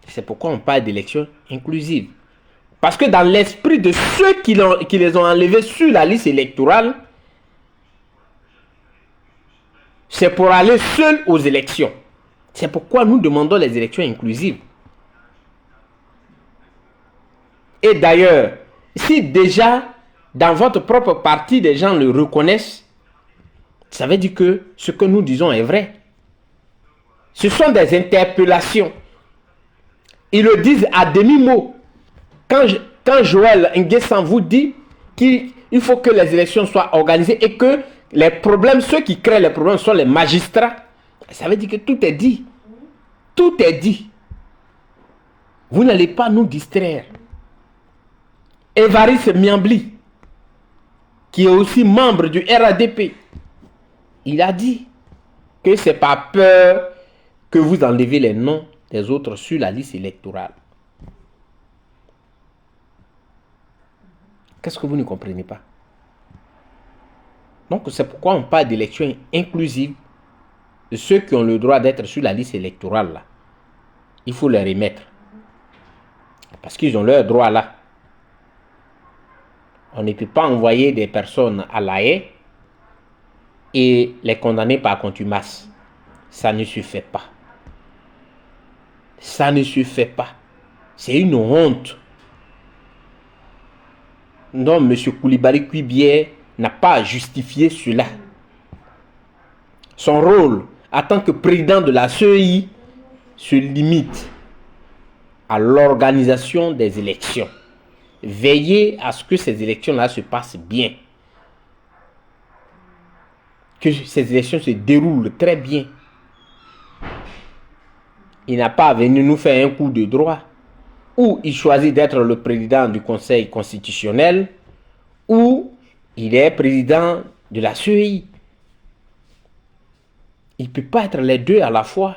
C'est pourquoi on parle d'élection inclusive. Parce que dans l'esprit de ceux qui les ont enlevés sur la liste électorale, c'est pour aller seul aux élections. C'est pourquoi nous demandons les élections inclusives. Et d'ailleurs, si déjà dans votre propre parti, des gens le reconnaissent, ça veut dire que ce que nous disons est vrai. Ce sont des interpellations. Ils le disent à demi-mot. Quand Joël Nguessan vous dit qu'il faut que les élections soient organisées et que les problèmes, ceux qui créent les problèmes sont les magistrats, ça veut dire que tout est dit. Tout est dit. Vous n'allez pas nous distraire. Évariste Miambli, qui est aussi membre du RADP, il a dit que c'est pas peur que vous enlevez les noms des autres sur la liste électorale. Qu'est-ce que vous ne comprenez pas? Donc c'est pourquoi on parle d'élection inclusive de ceux qui ont le droit d'être sur la liste électorale là. Il faut les remettre. Parce qu'ils ont leur droit là. On ne peut pas envoyer des personnes à La Haye et les condamner par contumace. Ça ne se fait pas. Ça ne se fait pas. C'est une honte. Non, M. Koulibaly Kuibier n'a pas à justifier cela. Son rôle en tant que président de la CEI se limite à l'organisation des élections. Veiller à ce que ces élections-là se passent bien. Que ces élections se déroulent très bien. Il n'a pas à venir nous faire un coup de droit. Ou il choisit d'être le président du Conseil constitutionnel, ou il est président de la CEI. Il ne peut pas être les deux à la fois.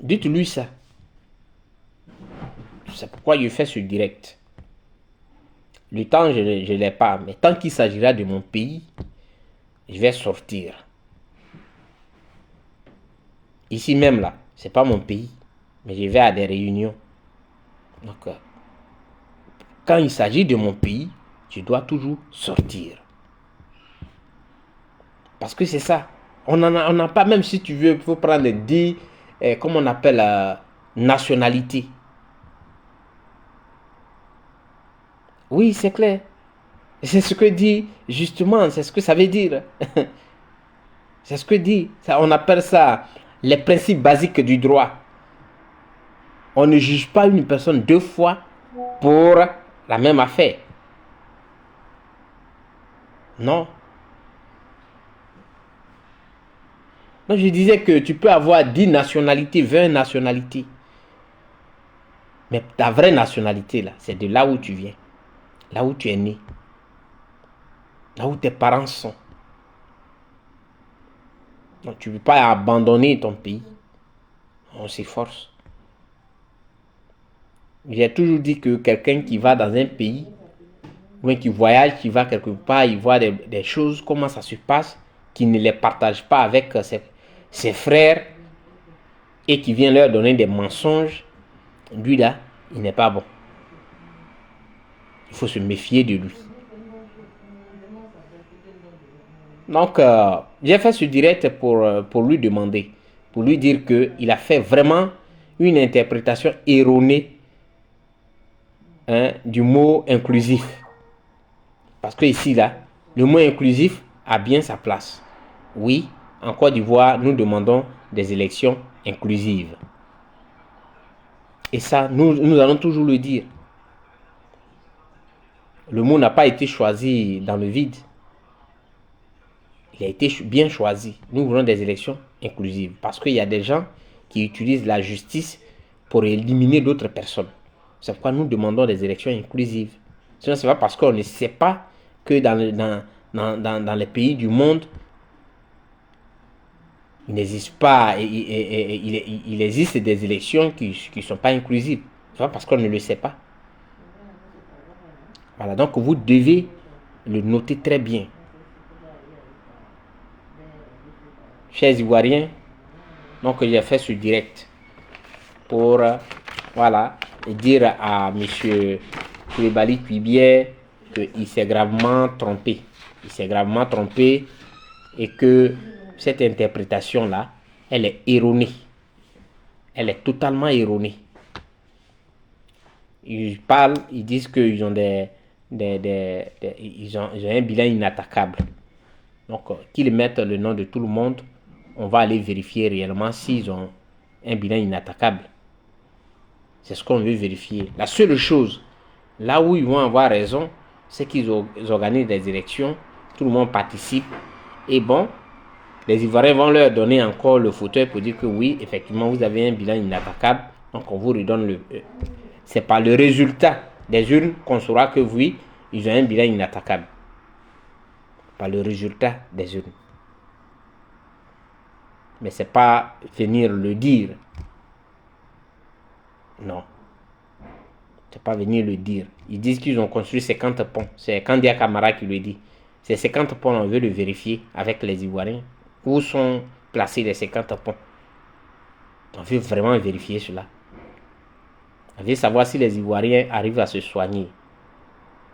Dites-lui ça. C'est pourquoi je fais ce direct. Le temps, je ne l'ai pas. Mais tant qu'il s'agira de mon pays, je vais sortir. Ici même, là, ce n'est pas mon pays. Mais je vais à des réunions. Donc, quand il s'agit de mon pays, je dois toujours sortir. Parce que c'est ça. On n'a pas, même si tu veux, il faut prendre 10, comment on appelle, nationalité. Oui, c'est clair. C'est ce que dit, justement, c'est ce que ça veut dire. C'est ce que dit. Ça, on appelle ça les principes basiques du droit. On ne juge pas une personne deux fois pour la même affaire. Non. Donc je disais que tu peux avoir 10 nationalités, 20 nationalités. Mais ta vraie nationalité, là, c'est de là où tu viens. Là où tu es né. Là où tes parents sont. Donc tu ne peux pas abandonner ton pays. On s'efforce. J'ai toujours dit que quelqu'un qui va dans un pays, ou bien qui voyage, qui va quelque part, il voit des choses, comment ça se passe, qui ne les partage pas avec ses frères, et qui vient leur donner des mensonges, lui là, il n'est pas bon. Il faut se méfier de lui. Donc, j'ai fait ce direct pour lui demander pour lui dire qu'il a fait vraiment une interprétation erronée du mot inclusif. Parce que ici, là, le mot inclusif a bien sa place. Oui, en Côte d'Ivoire, nous demandons des élections inclusives. Et ça, nous allons toujours le dire. Le mot n'a pas été choisi dans le vide. Il a été bien choisi. Nous voulons des élections inclusives. Parce qu'il y a des gens qui utilisent la justice pour éliminer d'autres personnes. C'est pourquoi nous demandons des élections inclusives. Sinon, ce n'est pas parce qu'on ne sait pas que dans les pays du monde, il n'existe pas, il existe des élections qui ne sont pas inclusives. C'est pas parce qu'on ne le sait pas. Voilà, donc vous devez le noter très bien. Chers Ivoiriens, donc j'ai fait ce direct pour voilà, dire à M. Koulibaly Kuibier qu'il s'est gravement trompé. Il s'est gravement trompé et que cette interprétation-là, elle est erronée. Elle est totalement erronée. Ils parlent, ils disent qu'ils ont ils ont un bilan inattaquable. Donc, qu'ils mettent le nom de tout le monde, on va aller vérifier réellement s'ils ont un bilan inattaquable. C'est ce qu'on veut vérifier. La seule chose, là où ils vont avoir raison, c'est qu'ils organisent des élections, tout le monde participe, et bon, les Ivoiriens vont leur donner encore le fauteuil pour dire que oui, effectivement, vous avez un bilan inattaquable, donc on vous redonne le... c'est par le résultat des urnes qu'on saura que oui, ils ont un bilan inattaquable. Par le résultat des urnes. Mais c'est pas venir le dire. Non. C'est pas venir le dire. Ils disent qu'ils ont construit 50 ponts. C'est Kandia Camara qui le dit. Ces 50 ponts, on veut le vérifier avec les Ivoiriens. Où sont placés les 50 ponts? On veut vraiment vérifier cela. On veut savoir si les Ivoiriens arrivent à se soigner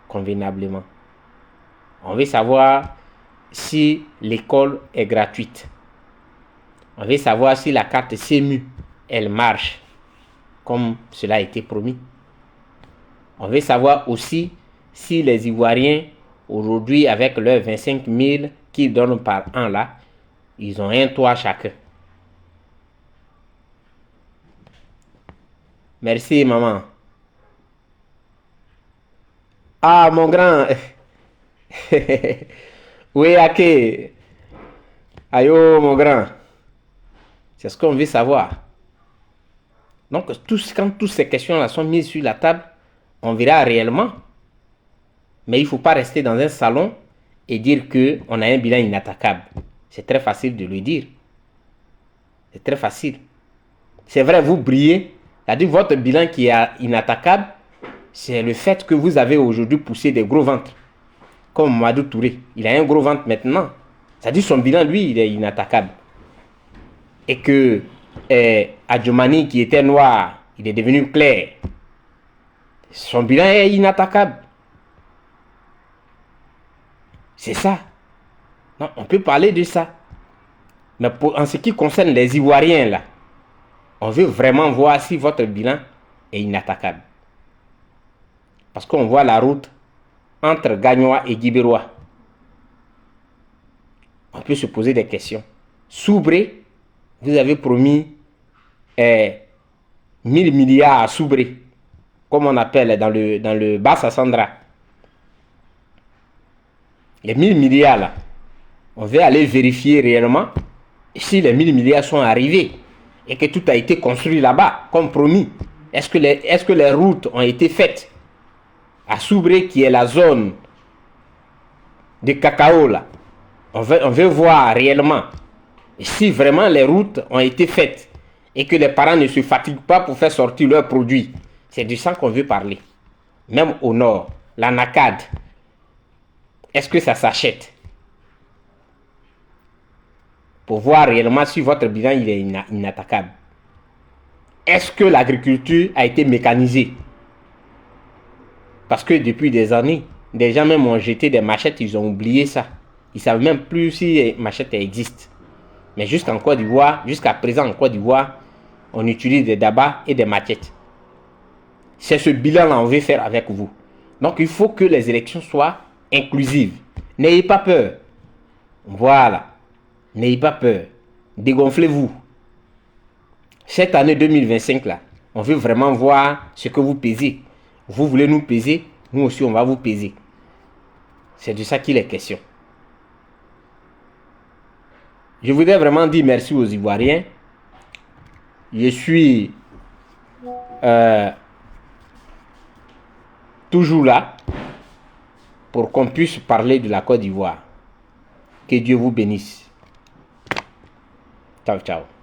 convenablement. On veut savoir si l'école est gratuite. On veut savoir si la carte CEMU, elle marche comme cela a été promis. On veut savoir aussi si les Ivoiriens, aujourd'hui, avec leurs 25 000 qu'ils donnent par an là, ils ont un toit chacun. Merci, maman. Ah, mon grand. Oui, ok. Ayo, mon grand. C'est ce qu'on veut savoir. Donc, quand toutes ces questions-là sont mises sur la table, on verra réellement. Mais il ne faut pas rester dans un salon et dire qu'on a un bilan inattaquable. C'est très facile de le dire. C'est très facile. C'est vrai, vous brillez. C'est-à-dire votre bilan qui est inattaquable, c'est le fait que vous avez aujourd'hui poussé des gros ventres. Comme Madou Touré. Il a un gros ventre maintenant. C'est-à-dire son bilan, lui, il est inattaquable. Et que Adjomani, qui était noir, il est devenu clair. Son bilan est inattaquable. C'est ça. Non, on peut parler de ça. Mais en ce qui concerne les Ivoiriens, là, on veut vraiment voir si votre bilan est inattaquable. Parce qu'on voit la route entre Gagnoa et Guibérois. On peut se poser des questions. Soubré, vous avez promis 1000 milliards à Soubré, comme on appelle dans le Bassa Sandra. Les 1000 milliards là, on veut aller vérifier réellement si les 1000 milliards sont arrivés et que tout a été construit là-bas, comme promis. Est-ce que les routes ont été faites à Soubré, qui est la zone de cacao là? On veut voir réellement si vraiment les routes ont été faites et que les parents ne se fatiguent pas pour faire sortir leurs produits. C'est de ça qu'on veut parler. Même au nord, la NACAD, est-ce que ça s'achète? Pour voir réellement si votre bilan il est inattaquable. Est-ce que l'agriculture a été mécanisée? Parce que depuis des années, des gens même ont jeté des machettes, ils ont oublié ça. Ils ne savent même plus si les machettes existent. Mais jusqu'en Côte d'Ivoire, jusqu'à présent en Côte d'Ivoire, on utilise des dabas et des machettes. C'est ce bilan-là qu'on veut faire avec vous. Donc il faut que les élections soient inclusives. N'ayez pas peur. Voilà. N'ayez pas peur. Dégonflez-vous. Cette année 2025 là, on veut vraiment voir ce que vous pesez. Vous voulez nous peser, nous aussi on va vous peser. C'est de ça qu'il est question. Je voudrais vraiment dire merci aux Ivoiriens. Je suis toujours là pour qu'on puisse parler de la Côte d'Ivoire. Que Dieu vous bénisse. Ciao, ciao.